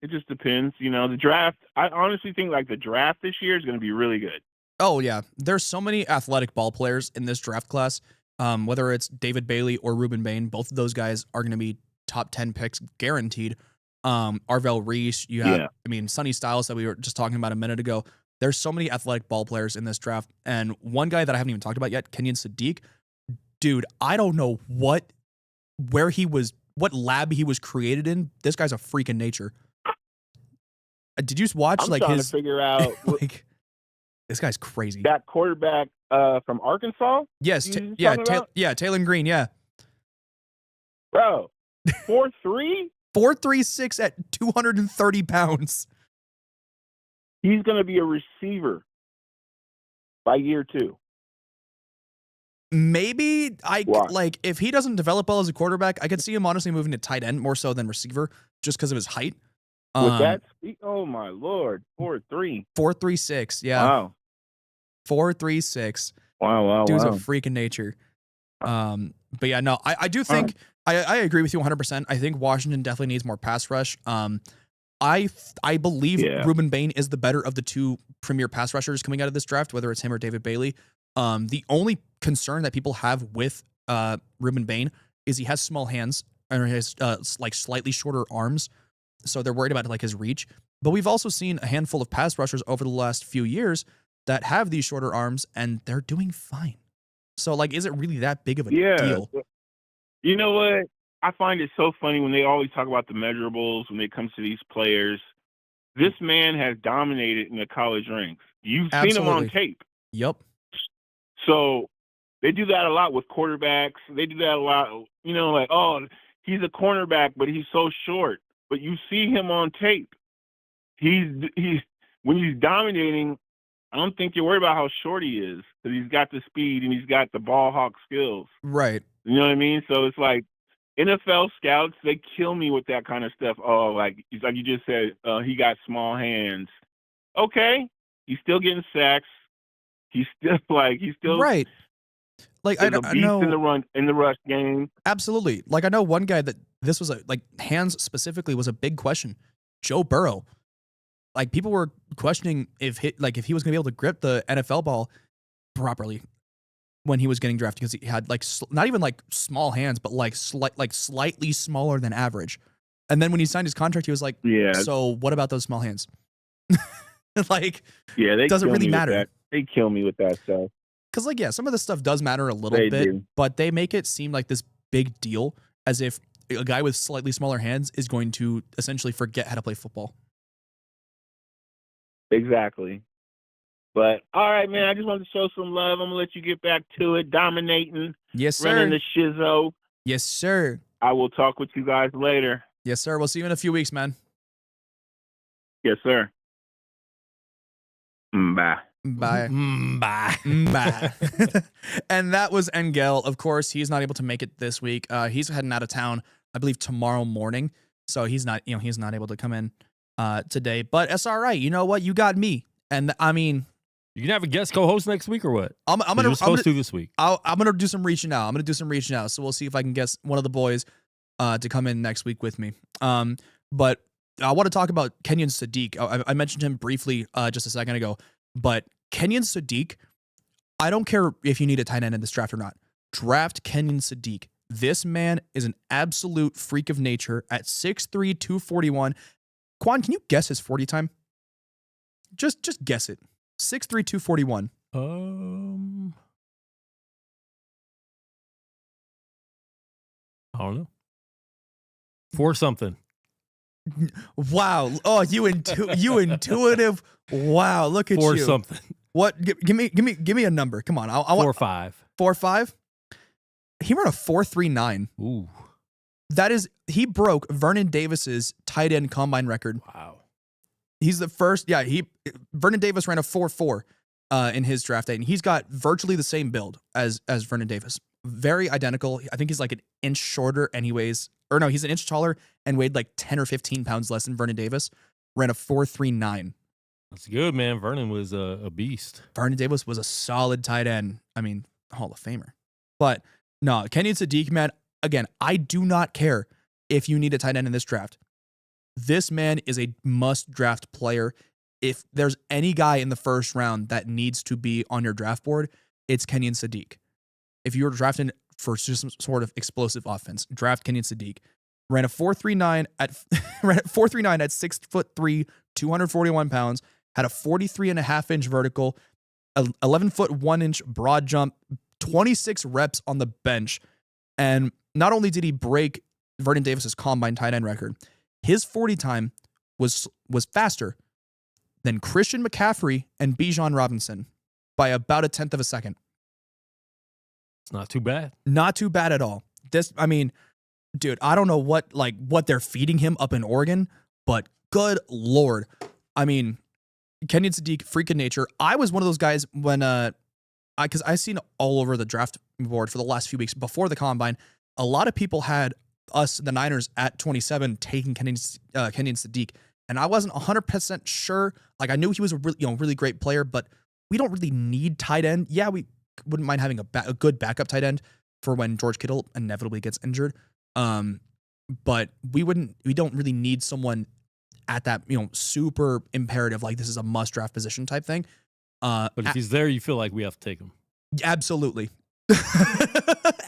Speaker 3: It just depends. The draft. I honestly think like the draft this year is going to be really good.
Speaker 1: Oh yeah, there's so many athletic ball players in this draft class. Whether it's David Bailey or Ruben Bain, both of those guys are going to be top 10 picks guaranteed. Arvell Reese, you have, Sonny Styles that we were just talking about a minute ago. There's so many athletic ball players in this draft. And one guy that I haven't even talked about yet, Kenyon Sadiq. Dude, I don't know what lab he was created in. This guy's a freak in nature. Did you watch
Speaker 3: I'm trying to figure out
Speaker 1: this guy's crazy.
Speaker 3: That quarterback from Arkansas?
Speaker 1: Yes, Taylor Green, yeah.
Speaker 3: Bro, 4'3"?
Speaker 1: 4'3" at 230 pounds.
Speaker 3: He's going to be a receiver by year 2.
Speaker 1: Maybe if he doesn't develop well as a quarterback, I could see him honestly moving to tight end more so than receiver just because of his height.
Speaker 3: With that speed, oh my Lord, 4'3".
Speaker 1: 4'3", yeah.
Speaker 3: Wow.
Speaker 1: 4'3".
Speaker 3: Wow.
Speaker 1: Dude's a freak in nature. But yeah, no, I do think I agree with you 100%. I think Washington definitely needs more pass rush. I believe Ruben Bain is the better of the two premier pass rushers coming out of this draft, whether it's him or David Bailey. The only concern that people have with Ruben Bain is he has small hands and he has slightly shorter arms, so they're worried about his reach. But we've also seen a handful of pass rushers over the last few years that have these shorter arms and they're doing fine. So is it really that big of a deal?
Speaker 3: You know what? I find it so funny when they always talk about the measurables when it comes to these players. This man has dominated in the college ranks. You've seen him on tape.
Speaker 1: Yep.
Speaker 3: So they do that a lot with quarterbacks. They do that a lot, he's a cornerback, but he's so short. But you see him on tape. When he's dominating, I don't think you're worried about how short he is because he's got the speed and he's got the ball hawk skills.
Speaker 1: Right.
Speaker 3: You know what I mean? So it's like NFL scouts, they kill me with that kind of stuff. Oh, like you just said, he got small hands. Okay, he's still getting sacks. He's still
Speaker 1: right.
Speaker 3: I know in the rush game.
Speaker 1: Absolutely. I know one guy that this was hands specifically was a big question. Joe Burrow. People were questioning if he was going to be able to grip the NFL ball properly when he was getting drafted because he had not even small hands, but slightly smaller than average. And then when he signed his contract, he was like,
Speaker 3: "Yeah.
Speaker 1: So what about those small hands?"
Speaker 3: They
Speaker 1: doesn't really matter.
Speaker 3: They kill me with that stuff.
Speaker 1: Because some of this stuff does matter a little bit, but they make it seem like this big deal, as if a guy with slightly smaller hands is going to essentially forget how to play football.
Speaker 3: Exactly. But all right, man, I just wanted to show some love. I'm gonna let you get back to it, dominating.
Speaker 1: Yes, sir.
Speaker 3: Running the shizzo.
Speaker 1: Yes, sir.
Speaker 3: I will talk with you guys later.
Speaker 1: Yes, sir. We'll see you in a few weeks, man.
Speaker 3: Yes, sir. Bye.
Speaker 1: Bye.
Speaker 2: Bye.
Speaker 1: Bye. And that was Engel. Of course, he's not able to make it this week. He's heading out of town, I believe, tomorrow morning. So he's not able to come in today. But it's all right. You know what? You got me. And
Speaker 2: you can have a guest co-host next week or what?
Speaker 1: I'm gonna
Speaker 2: supposed to this week.
Speaker 1: I'm gonna do some reaching out. So we'll see if I can guess one of the boys to come in next week with me. But I want to talk about Kenyon Sadiq. I mentioned him briefly just a second ago. But Kenyon Sadiq, I don't care if you need a tight end in this draft or not. Draft Kenyon Sadiq. This man is an absolute freak of nature at 6'3", 241. Quan, can you guess his 40 time? Just guess it. 6'3", 241.
Speaker 2: I don't know. 4 something.
Speaker 1: Wow. Oh, you intuitive. Wow, look at
Speaker 2: 4
Speaker 1: you.
Speaker 2: something.
Speaker 1: What? Give me a number. Come on. I
Speaker 2: 4.5.
Speaker 1: 4.5. He ran a 4.39.
Speaker 2: Ooh.
Speaker 1: That is, he broke Vernon Davis's tight end combine record.
Speaker 2: Wow.
Speaker 1: He's the first. Yeah, Vernon Davis ran a 4.4 in his draft day, and he's got virtually the same build as Vernon Davis. Very identical. I think he's an inch shorter, and he's an inch taller and weighed 10 or 15 pounds less than Vernon Davis. Ran a 4.39.
Speaker 2: That's good, man. Vernon was a beast.
Speaker 1: Vernon Davis was a solid tight end. I mean, Hall of Famer. But no, Kenyon Sadiq, man, again, I do not care if you need a tight end in this draft. This man is a must draft player. If there's any guy in the first round that needs to be on your draft board, it's Kenyon Sadiq. If you're drafting for some sort of explosive offense, draft Kenyon Sadiq. Ran a 4.39 at 6'3", 241 pounds. Had a 43.5-inch vertical, 11-foot 1-inch broad jump, 26 reps on the bench. And not only did he break Vernon Davis's combine tight end record, his 40 time was faster than Christian McCaffrey and Bijan Robinson by about 1/10 of a second.
Speaker 2: It's not too bad.
Speaker 1: Not too bad at all. This, I mean, dude, I don't know what they're feeding him up in Oregon, but good Lord. I mean, Kenyon Sadiq, freak of nature. I was one of those guys when, because I've seen all over the draft board for the last few weeks before the combine, a lot of people had us, the Niners, at 27 taking Kenyon Sadiq. And I wasn't 100% sure. Like, I knew he was a really great player, but we don't really need tight end. Yeah, we wouldn't mind having a good backup tight end for when George Kittle inevitably gets injured. But we don't really need someone at that, super imperative, like this is a must draft position type thing.
Speaker 2: But if he's there, you feel like we have to take him.
Speaker 1: Absolutely.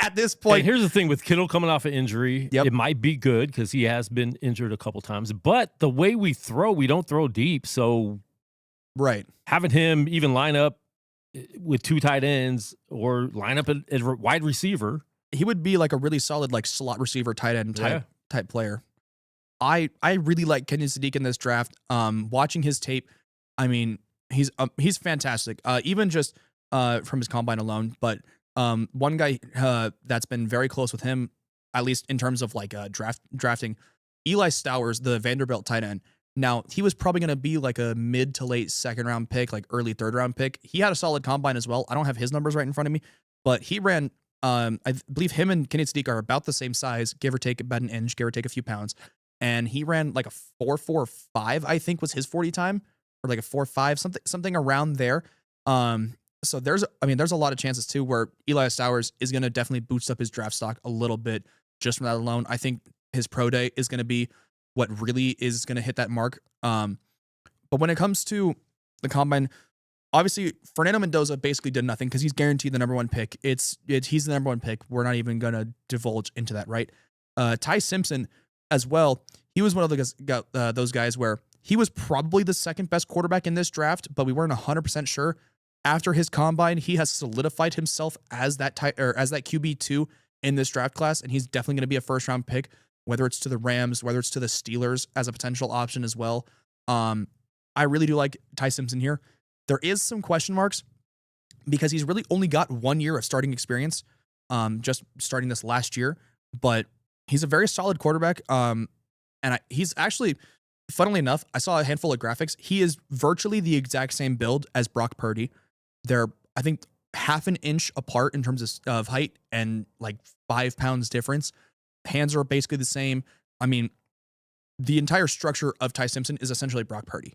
Speaker 1: At this point.
Speaker 2: And here's the thing with Kittle coming off an injury, It might be good because he has been injured a couple times. But the way we don't throw deep. So
Speaker 1: right,
Speaker 2: having him even line up with two tight ends or line up a wide receiver,
Speaker 1: he would be like a really solid slot receiver tight end type player. I really like Kenyon Sadiq in this draft. Watching his tape, I mean, he's fantastic. Even just from his combine alone. But one guy that's been very close with him, at least in terms of drafting, Eli Stowers, the Vanderbilt tight end. Now, he was probably going to be like a mid to late second round pick, like early third round pick. He had a solid combine as well. I don't have his numbers right in front of me, but he ran, I believe him and Kenyon Sadiq are about the same size, give or take about an inch, give or take a few pounds. And he ran like a 4.45, I think was his 40 time, or like a 4.5, something around there. So there's a lot of chances too where Eli Stowers is going to definitely boost up his draft stock a little bit just from that alone. I think his pro day is going to be what really is going to hit that mark. But when it comes to the combine, obviously Fernando Mendoza basically did nothing because he's guaranteed the number one pick. He's the number one pick. We're not even going to divulge into that, right? Ty Simpson as well. He was one of those guys where he was probably the second best quarterback in this draft, but we weren't 100% sure. After his combine, he has solidified himself as that QB2 in this draft class, and he's definitely going to be a first round pick, whether it's to the Rams, whether it's to the Steelers as a potential option as well. I really do like Ty Simpson here. There is some question marks because he's really only got 1 year of starting experience, just starting this last year, but he's a very solid quarterback. He's actually, funnily enough, I saw a handful of graphics. He is virtually the exact same build as Brock Purdy. They're, I think, half an inch apart in terms of height and like 5 pounds difference. Hands are basically the same. I mean, the entire structure of Ty Simpson is essentially Brock Purdy.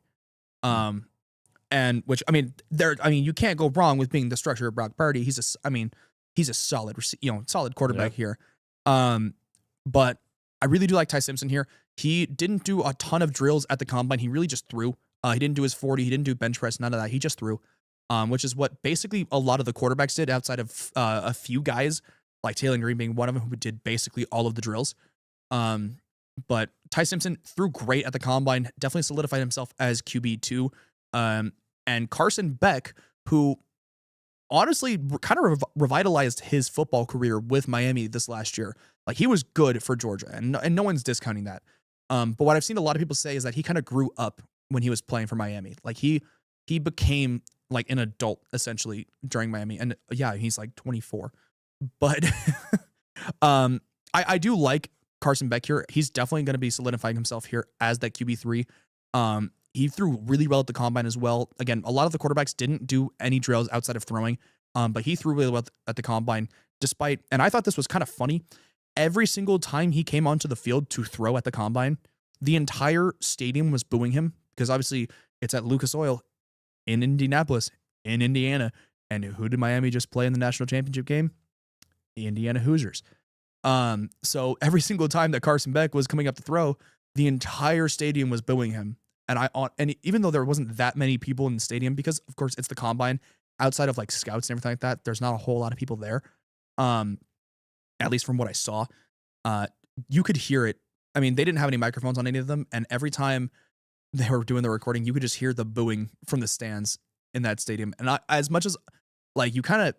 Speaker 1: And which, you can't go wrong with being the structure of Brock Purdy. He's a solid, solid quarterback here. But I really do like Ty Simpson here. He didn't do a ton of drills at the combine. He really just threw. He didn't do his 40. He didn't do bench press, none of that. He just threw, which is what basically a lot of the quarterbacks did outside of a few guys, like Taylor Green being one of them, who did basically all of the drills. But Ty Simpson threw great at the combine, definitely solidified himself as QB2. And Carson Beck, who honestly kind of revitalized his football career with Miami this last year. Like, he was good for Georgia, and no one's discounting that. But what I've seen a lot of people say is that he kind of grew up when he was playing for Miami. Like, he became like an adult essentially during Miami. And yeah, he's like 24. But I do like Carson Beck here. He's definitely going to be solidifying himself here as that QB3. He threw really well at the combine as well. Again, a lot of the quarterbacks didn't do any drills outside of throwing, but he threw really well at the combine and I thought this was kind of funny. Every single time he came onto the field to throw at the combine, the entire stadium was booing him because obviously It's at Lucas Oil in Indianapolis, in Indiana. And who did Miami just play in the national championship game? The Indiana Hoosiers. So every single time that Carson Beck was coming up to throw, the entire stadium was booing him. And even though there wasn't that many people in the stadium, because of course it's the combine, outside of like scouts and everything like that, there's not a whole lot of people there. At least from what I saw, you could hear it. I mean, they didn't have any microphones on any of them, and every time they were doing the recording, you could just hear the booing from the stands in that stadium. And as much as like you kind of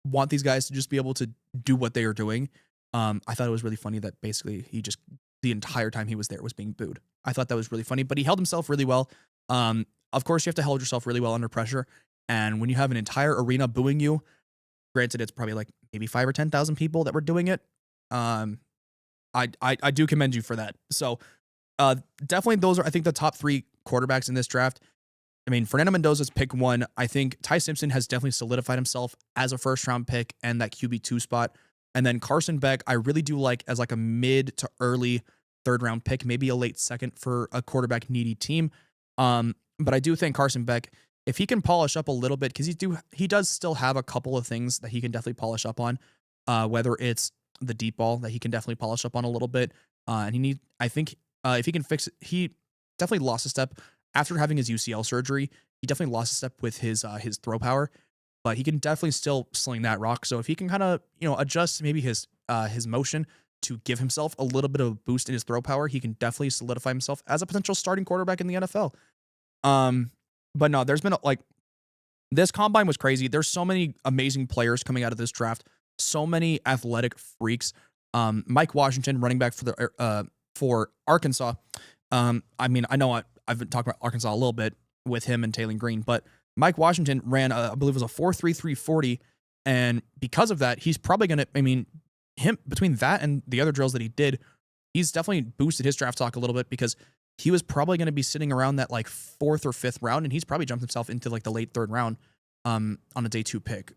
Speaker 1: want these guys to just be able to do what they are doing, I thought it was really funny that basically he just the entire time he was there was being booed. I thought that was really funny, but he held himself really well. Of course, you have to hold yourself really well under pressure. And when you have an entire arena booing you, granted, it's probably like maybe 5,000 or 10,000 people that were doing it. I do commend you for that. So definitely those are, I think, the top 3 quarterbacks in this draft. I mean, Fernando Mendoza's pick 1. I think Ty Simpson has definitely solidified himself as a first-round pick and that QB2 spot. And then Carson Beck, I really do like as like a mid to early 3rd-round pick, maybe a late 2nd for a quarterback-needy team. But I do think Carson Beck, if he can polish up a little bit, because he does still have a couple of things that he can definitely polish up on, whether it's the deep ball that he can definitely polish up on a little bit. And I think if he can fix it, he definitely lost a step after having his UCL surgery. He definitely lost a step with his throw power, but he can definitely still sling that rock. So if he can kind of, adjust maybe his motion to give himself a little bit of a boost in his throw power, he can definitely solidify himself as a potential starting quarterback in the NFL. But no, there's been this combine was crazy. There's so many amazing players coming out of this draft. So many athletic freaks. Mike Washington, running back for Arkansas. I mean, I know I've been talking about Arkansas a little bit with him and Taylor Green, but Mike Washington ran, I believe it was a 4.33 40. And because of that, he's probably going to, him between that and the other drills that he did, he's definitely boosted his draft stock a little bit because he was probably going to be sitting around that like 4th or 5th round. And he's probably jumped himself into like the late 3rd round, on a day 2 pick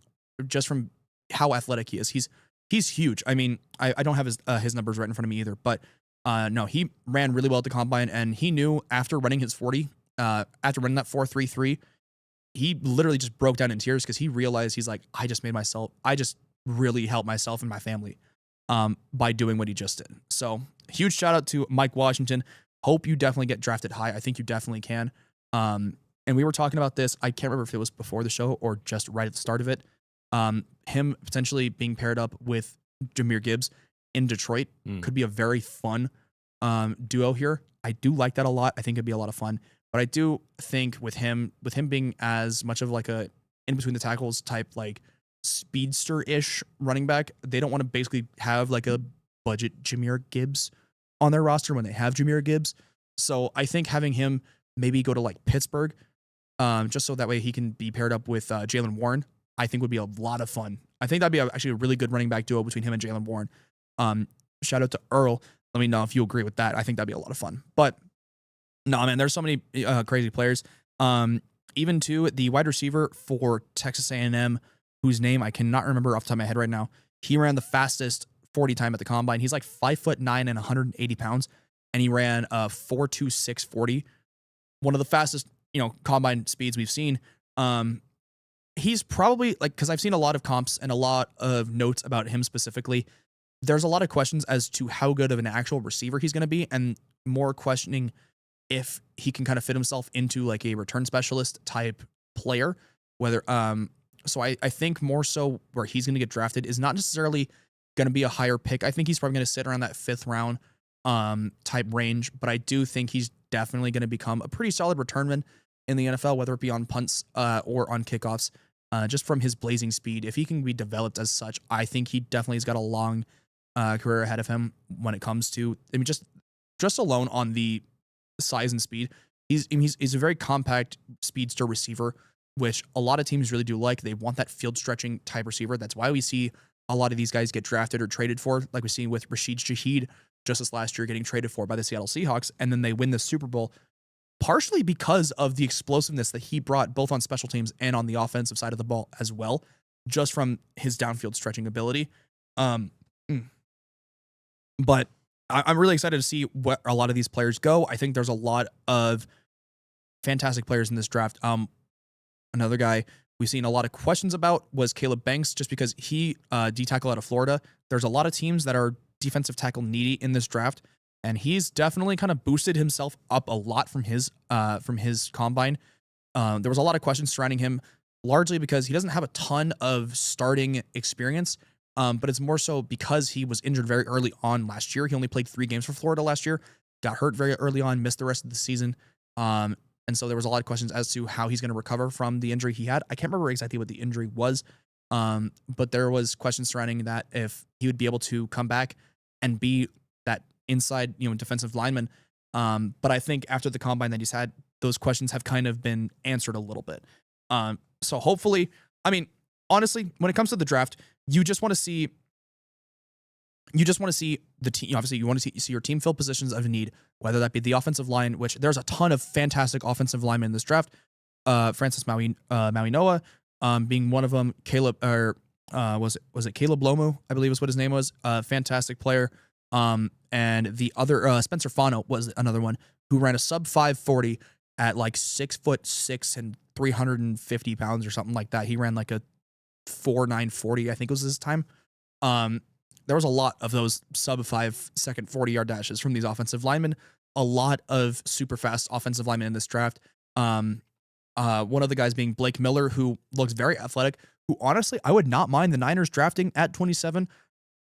Speaker 1: just from how athletic he is. He's huge. I mean, I don't have his numbers right in front of me either, but no, he ran really well at the combine, and he knew after running his 40, after running that 4.33, he literally just broke down in tears because he realized he's like, I just really helped myself and my family by doing what he just did. So huge shout out to Mike Washington. Hope you definitely get drafted high. I think you definitely can. And we were talking about this. I can't remember if it was before the show or just right at the start of it. Him potentially being paired up with Jahmyr Gibbs in Detroit could be a very fun duo here. I do like that a lot. I think it'd be a lot of fun. But I do think with him being as much of like a in between the tackles type, like speedster-ish running back, they don't want to basically have like a budget Jahmyr Gibbs on their roster when they have Jahmyr Gibbs. So I think having him maybe go to like Pittsburgh, just so that way he can be paired up with Jaylen Warren, I think would be a lot of fun. I think that'd be actually a really good running back duo between him and Jaylen Warren. Shout out to Earl. Let me know if you agree with that. I think that'd be a lot of fun. But no, man, there's so many crazy players. Even to the wide receiver for Texas A&M, whose name I cannot remember off the top of my head right now. He ran the fastest 40 time at the combine. He's like 5'9" and 180 pounds, and he ran a 4.26 40. One of the fastest, combine speeds we've seen. He's probably like, because I've seen a lot of comps and a lot of notes about him specifically. There's a lot of questions as to how good of an actual receiver he's going to be, and more questioning if he can kind of fit himself into like a return specialist type player. Whether so I think more so where he's going to get drafted is not necessarily going to be a higher pick. I think he's probably going to sit around that 5th round type range, but I do think he's definitely going to become a pretty solid returnman in the NFL, whether it be on punts or on kickoffs. Just from his blazing speed, if he can be developed as such, I think he definitely has got a long career ahead of him when it comes to, just alone on the size and speed. He's a very compact speedster receiver, which a lot of teams really do like. They want that field stretching type receiver. That's why we see a lot of these guys get drafted or traded for, like we see with Rashid Shaheed just this last year getting traded for by the Seattle Seahawks, and then they win the Super Bowl, partially because of the explosiveness that he brought both on special teams and on the offensive side of the ball as well, just from his downfield stretching ability. But I'm really excited to see what a lot of these players go. I think there's a lot of fantastic players in this draft. Another guy we've seen a lot of questions about was Caleb Banks, just because he D-tackle out of Florida. There's a lot of teams that are defensive tackle needy in this draft, and he's definitely kind of boosted himself up a lot from his combine. There was a lot of questions surrounding him, largely because he doesn't have a ton of starting experience, but it's more so because he was injured very early on last year. He only played 3 games for Florida last year, got hurt very early on, missed the rest of the season. And so there was a lot of questions as to how he's going to recover from the injury he had. I can't remember exactly what the injury was, but there was questions surrounding that, if he would be able to come back and be that inside, defensive lineman. But I think after the combine that he's had, those questions have kind of been answered a little bit. So hopefully, I mean, honestly, when it comes to the draft, you just want to see the team. Obviously, you want to see your team fill positions of need, whether that be the offensive line, which there's a ton of fantastic offensive linemen in this draft. Francis Maui Noah being one of them. Caleb, or was it Caleb Lomu? I believe is what his name was. Fantastic player. And the other Spencer Fano was another one who ran a sub 540 at like 6'6" and 350 pounds or something like that. He ran like a 4.940, I think was his time. There was a lot of those sub 5 second 40-yard dashes from these offensive linemen. A lot of super fast offensive linemen in this draft. One of the guys being Blake Miller, who looks very athletic, who honestly, I would not mind the Niners drafting at 27.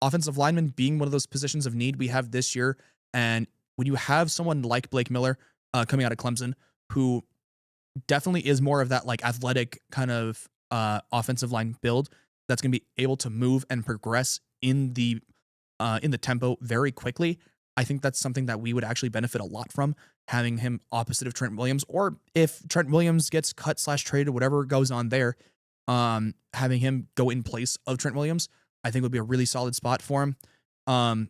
Speaker 1: Offensive lineman being one of those positions of need we have this year. And when you have someone like Blake Miller coming out of Clemson, who definitely is more of that like athletic kind of offensive line build, that's going to be able to move and progress in the tempo very quickly. I think that's something that we would actually benefit a lot from, having him opposite of Trent Williams, or if Trent Williams gets cut / traded, whatever goes on there, having him go in place of Trent Williams, I think would be a really solid spot for him.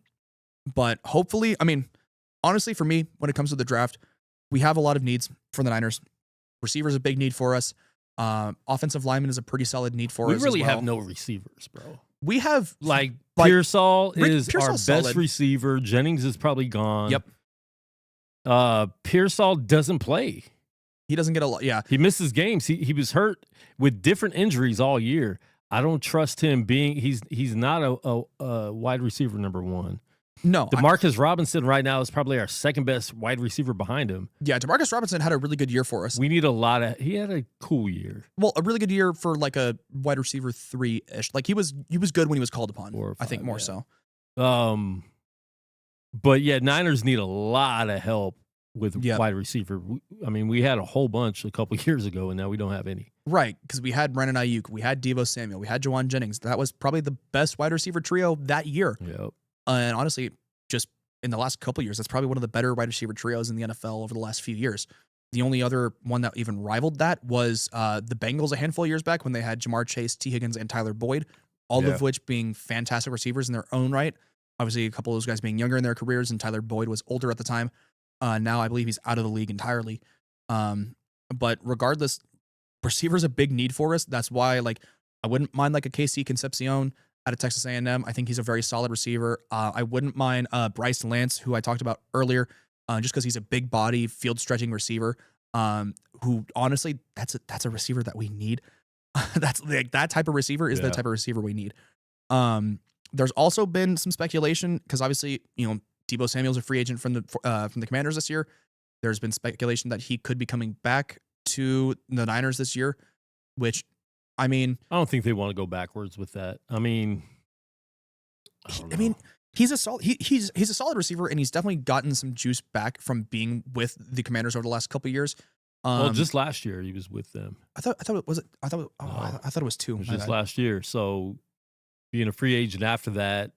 Speaker 1: But hopefully, I mean, honestly, for me, when it comes to the draft, we have a lot of needs for the Niners. Receiver is a big need for us. Offensive lineman is a pretty solid need for us.
Speaker 2: We really
Speaker 1: as well.
Speaker 2: have no receivers, bro.
Speaker 1: We have
Speaker 2: like Pearsall is our
Speaker 1: Pearsall's
Speaker 2: best
Speaker 1: solid.
Speaker 2: receiver. Jennings is probably gone.
Speaker 1: Yep.
Speaker 2: Pearsall doesn't play.
Speaker 1: He doesn't get a lot. Yeah.
Speaker 2: He misses games. He was hurt with different injuries all year. I don't trust him being. He's not a wide receiver number 1.
Speaker 1: No.
Speaker 2: DeMarcus Robinson right now is probably our second best wide receiver behind him.
Speaker 1: Yeah, DeMarcus Robinson had a really good year for us.
Speaker 2: We need a lot of. He had a cool year.
Speaker 1: Well, a really good year for like a wide receiver 3-ish. Like he was good when he was called upon.
Speaker 2: 4 or 5,
Speaker 1: I think more so.
Speaker 2: But yeah, Niners need a lot of help with wide receiver. I mean, we had a whole bunch a couple years ago, and now we don't have any.
Speaker 1: Right, because we had Runnin Ayuk, we had Devo Samuel, we had Jawan Jennings. That was probably the best wide receiver trio that year.
Speaker 2: Yep.
Speaker 1: And honestly, just in the last couple of years, that's probably one of the better wide receiver trios in the NFL over the last few years. The only other one that even rivaled that was the Bengals a handful of years back when they had Jamar Chase, T. Higgins, and Tyler Boyd, all of which being fantastic receivers in their own right. Obviously, a couple of those guys being younger in their careers, and Tyler Boyd was older at the time. Now I believe he's out of the league entirely. But regardless, receiver's a big need for us. That's why, like, I wouldn't mind like a KC Concepcion out of Texas A&M. I think he's a very solid receiver. I wouldn't mind Bryce Lance, who I talked about earlier, just because he's a big body, field stretching receiver. Who honestly, that's a receiver that we need. That's like that type of receiver is the type of receiver we need. There's also been some speculation because obviously, Deebo Samuel's a free agent from the Commanders this year. There's been speculation that he could be coming back to the Niners this year, which, I mean,
Speaker 2: I don't think they want to go backwards with that. I mean,
Speaker 1: he's a solid he's a solid receiver, and he's definitely gotten some juice back from being with the Commanders over the last couple of years.
Speaker 2: Well, just last year he was with them.
Speaker 1: I thought it was 2.
Speaker 2: It was just last year. So being a free agent after that,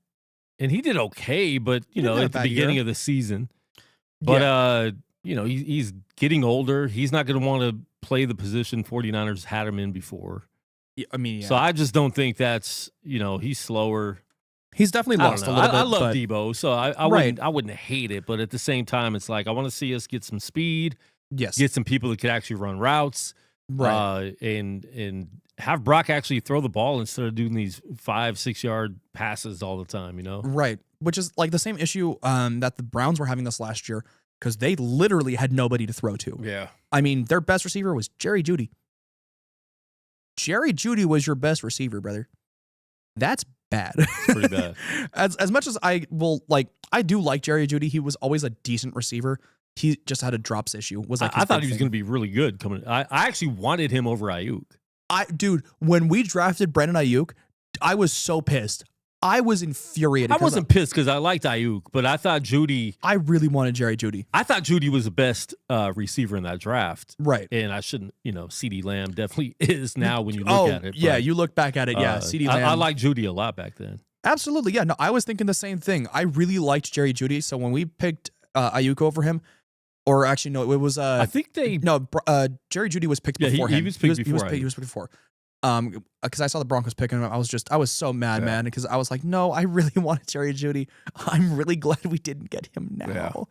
Speaker 2: and he did okay, but at the beginning of the season. But he's getting older. He's not going to want to play the position 49ers had him in before.
Speaker 1: Yeah, I mean,
Speaker 2: so I just don't think that's he's slower.
Speaker 1: He's definitely lost a little bit.
Speaker 2: I love Deebo, so I wouldn't hate it, but at the same time, it's like I want to see us get some speed.
Speaker 1: Yes,
Speaker 2: get some people that could actually run routes,
Speaker 1: right?
Speaker 2: And have Brock actually throw the ball instead of doing these 5-6 yard passes all the time.
Speaker 1: Right, which is like the same issue that the Browns were having this last year. because they literally had nobody to throw to.
Speaker 2: Yeah.
Speaker 1: I mean, their best receiver was Jerry Jeudy. Jerry Jeudy was your best receiver, brother. That's bad.
Speaker 2: It's pretty bad.
Speaker 1: As much as I do like Jerry Jeudy. He was always a decent receiver. He just had a drops issue.
Speaker 2: I thought he was going to be really good coming. I actually wanted him over Ayuk.
Speaker 1: Dude, when we drafted Brandon Ayuk, I was so pissed. I was infuriated.
Speaker 2: I wasn't pissed because I liked Ayuk, but I thought Jeudy.
Speaker 1: I really wanted Jerry Jeudy.
Speaker 2: I thought Jeudy was the best receiver in that draft.
Speaker 1: Right.
Speaker 2: And I shouldn't, CeeDee Lamb definitely is now when you look at it.
Speaker 1: Yeah, you look back at it. Yeah, CeeDee Lamb.
Speaker 2: I liked Jeudy a lot back then.
Speaker 1: Absolutely. Yeah, no, I was thinking the same thing. I really liked Jerry Jeudy. So when we picked Ayuk over him, or actually, no, it was.
Speaker 2: I think they.
Speaker 1: No, Jerry Jeudy was picked before him.
Speaker 2: He was picked before.
Speaker 1: He was picked before. Because I saw the Broncos picking him up, I was so mad, man, because I was like, no, I really wanted Jerry Jeudy. I'm really glad we didn't get him now.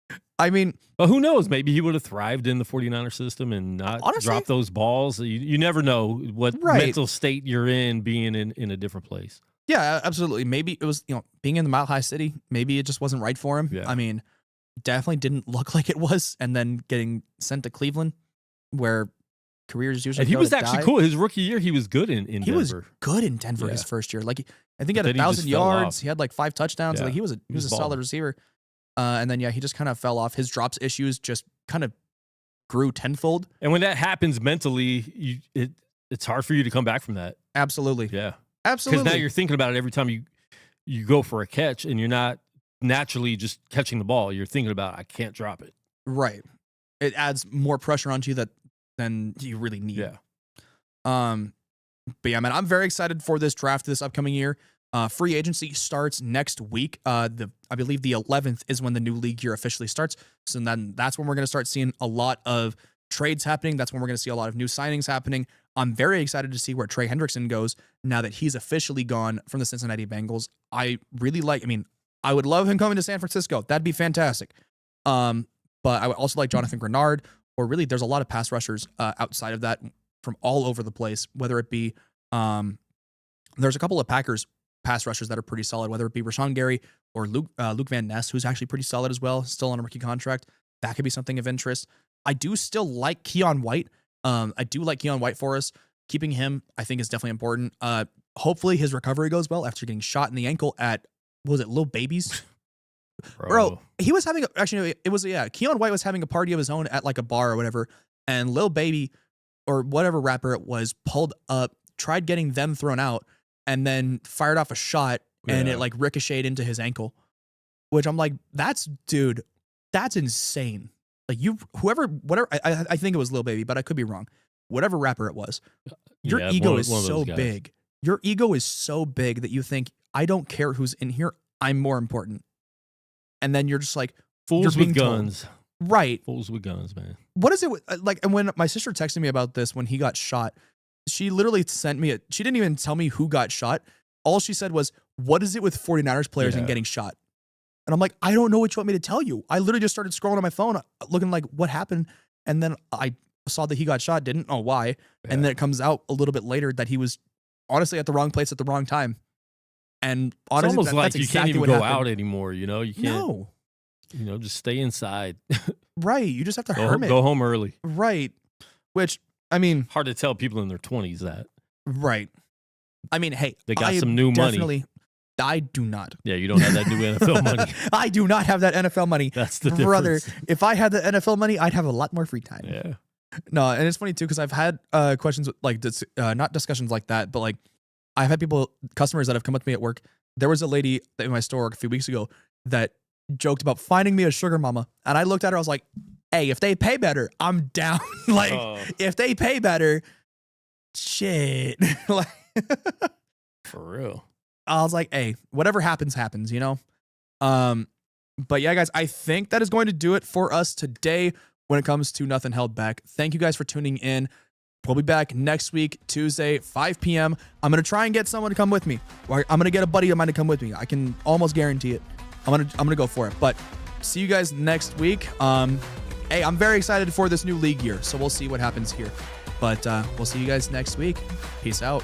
Speaker 1: Yeah. I mean,
Speaker 2: but who knows? Maybe he would have thrived in the 49er system and not drop those balls. You never know what mental state you're in being in a different place.
Speaker 1: Yeah, absolutely. Maybe it was, being in the Mile High City, maybe it just wasn't right for him.
Speaker 2: Yeah.
Speaker 1: I mean, definitely didn't look like it was. And then getting sent to Cleveland, where careers usually.
Speaker 2: And he was actually cool. His rookie year, he was good in Denver.
Speaker 1: He was good in Denver his first year. Like, I think he had 1,000 yards. He had like 5 touchdowns.
Speaker 2: Yeah.
Speaker 1: Like he was a solid receiver. And then he just kind of fell off. His drops issues just kind of grew tenfold.
Speaker 2: And when that happens mentally, it's hard for you to come back from that.
Speaker 1: Absolutely.
Speaker 2: Yeah.
Speaker 1: Absolutely.
Speaker 2: Because now you're thinking about it every time you go for a catch, and you're not naturally just catching the ball. You're thinking about, I can't drop it.
Speaker 1: Right. It adds more pressure onto you than you really need.
Speaker 2: Yeah.
Speaker 1: But yeah, man, I'm very excited for this draft this upcoming year. Free agency starts next week. I believe the 11th is when the new league year officially starts. So then that's when we're going to start seeing a lot of trades happening. That's when we're going to see a lot of new signings happening. I'm very excited to see where Trey Hendrickson goes now that he's officially gone from the Cincinnati Bengals. I would love him coming to San Francisco. That'd be fantastic. But I would also like Jonathan Grenard, or really there's a lot of pass rushers outside of that from all over the place, whether it be there's a couple of Packers pass rushers that are pretty solid, whether it be Rashawn Gary or Luke Van Ness, who's actually pretty solid as well, still on a rookie contract. That could be something of interest. I do still like Keon White. I do like Keon White for us. Keeping him, I think, is definitely important. Hopefully his recovery goes well after getting shot in the ankle at, was it Lil Babies? Bro, he was having, Keon White was having a party of his own at like a bar or whatever, and Lil Baby, or whatever rapper it was, pulled up, tried getting them thrown out, and then fired off a shot, and it like ricocheted into his ankle, which I'm like, that's insane. Like whatever, I think it was Lil Baby, but I could be wrong. Whatever rapper it was, your ego is so big. Your ego is so big that you think, I don't care who's in here, I'm more important. And then you're just like,
Speaker 2: fools with guns.
Speaker 1: Right.
Speaker 2: Fools with guns, man.
Speaker 1: What is it like? And when my sister texted me about this, when he got shot, she literally sent me she didn't even tell me who got shot. All she said was, what is it with 49ers players and getting shot? And I'm like, I don't know what you want me to tell you. I literally just started scrolling on my phone, looking like, what happened? And then I saw that he got shot, didn't know why. Yeah. And then it comes out a little bit later that he was honestly at the wrong place at the wrong time. And honestly,
Speaker 2: it's almost like
Speaker 1: that's
Speaker 2: you
Speaker 1: exactly
Speaker 2: can't even go
Speaker 1: happened.
Speaker 2: out anymore. You can't. No. Just stay inside.
Speaker 1: Right. You just have to hermit.
Speaker 2: Go home early.
Speaker 1: Right. Which, I mean,
Speaker 2: hard to tell people in their 20s that.
Speaker 1: Right. I mean, hey,
Speaker 2: they got some new money.
Speaker 1: I do not.
Speaker 2: Yeah, you don't have that new NFL money.
Speaker 1: I do not have that NFL money.
Speaker 2: That's the
Speaker 1: brother.
Speaker 2: Difference.
Speaker 1: If I had the NFL money, I'd have a lot more free time.
Speaker 2: Yeah.
Speaker 1: No, and it's funny too because I've had questions like this, not discussions like that, but like I've had customers that have come up to me at work. There was a lady in my store a few weeks ago that joked about finding me a sugar mama, and I looked at her. I was like, "Hey, if they pay better, I'm down. Like, if they pay better, shit." Like,
Speaker 2: for real.
Speaker 1: I was like, "Hey, whatever happens, happens." But yeah, guys, I think that is going to do it for us today when it comes to Nothing Held Back. Thank you guys for tuning in. We'll be back next week, Tuesday, 5 p.m. I'm going to try and get someone to come with me. Or I'm going to get a buddy of mine to come with me. I can almost guarantee it. I'm going to go for it. But see you guys next week. Hey, I'm very excited for this new league year, so we'll see what happens here. But we'll see you guys next week. Peace out.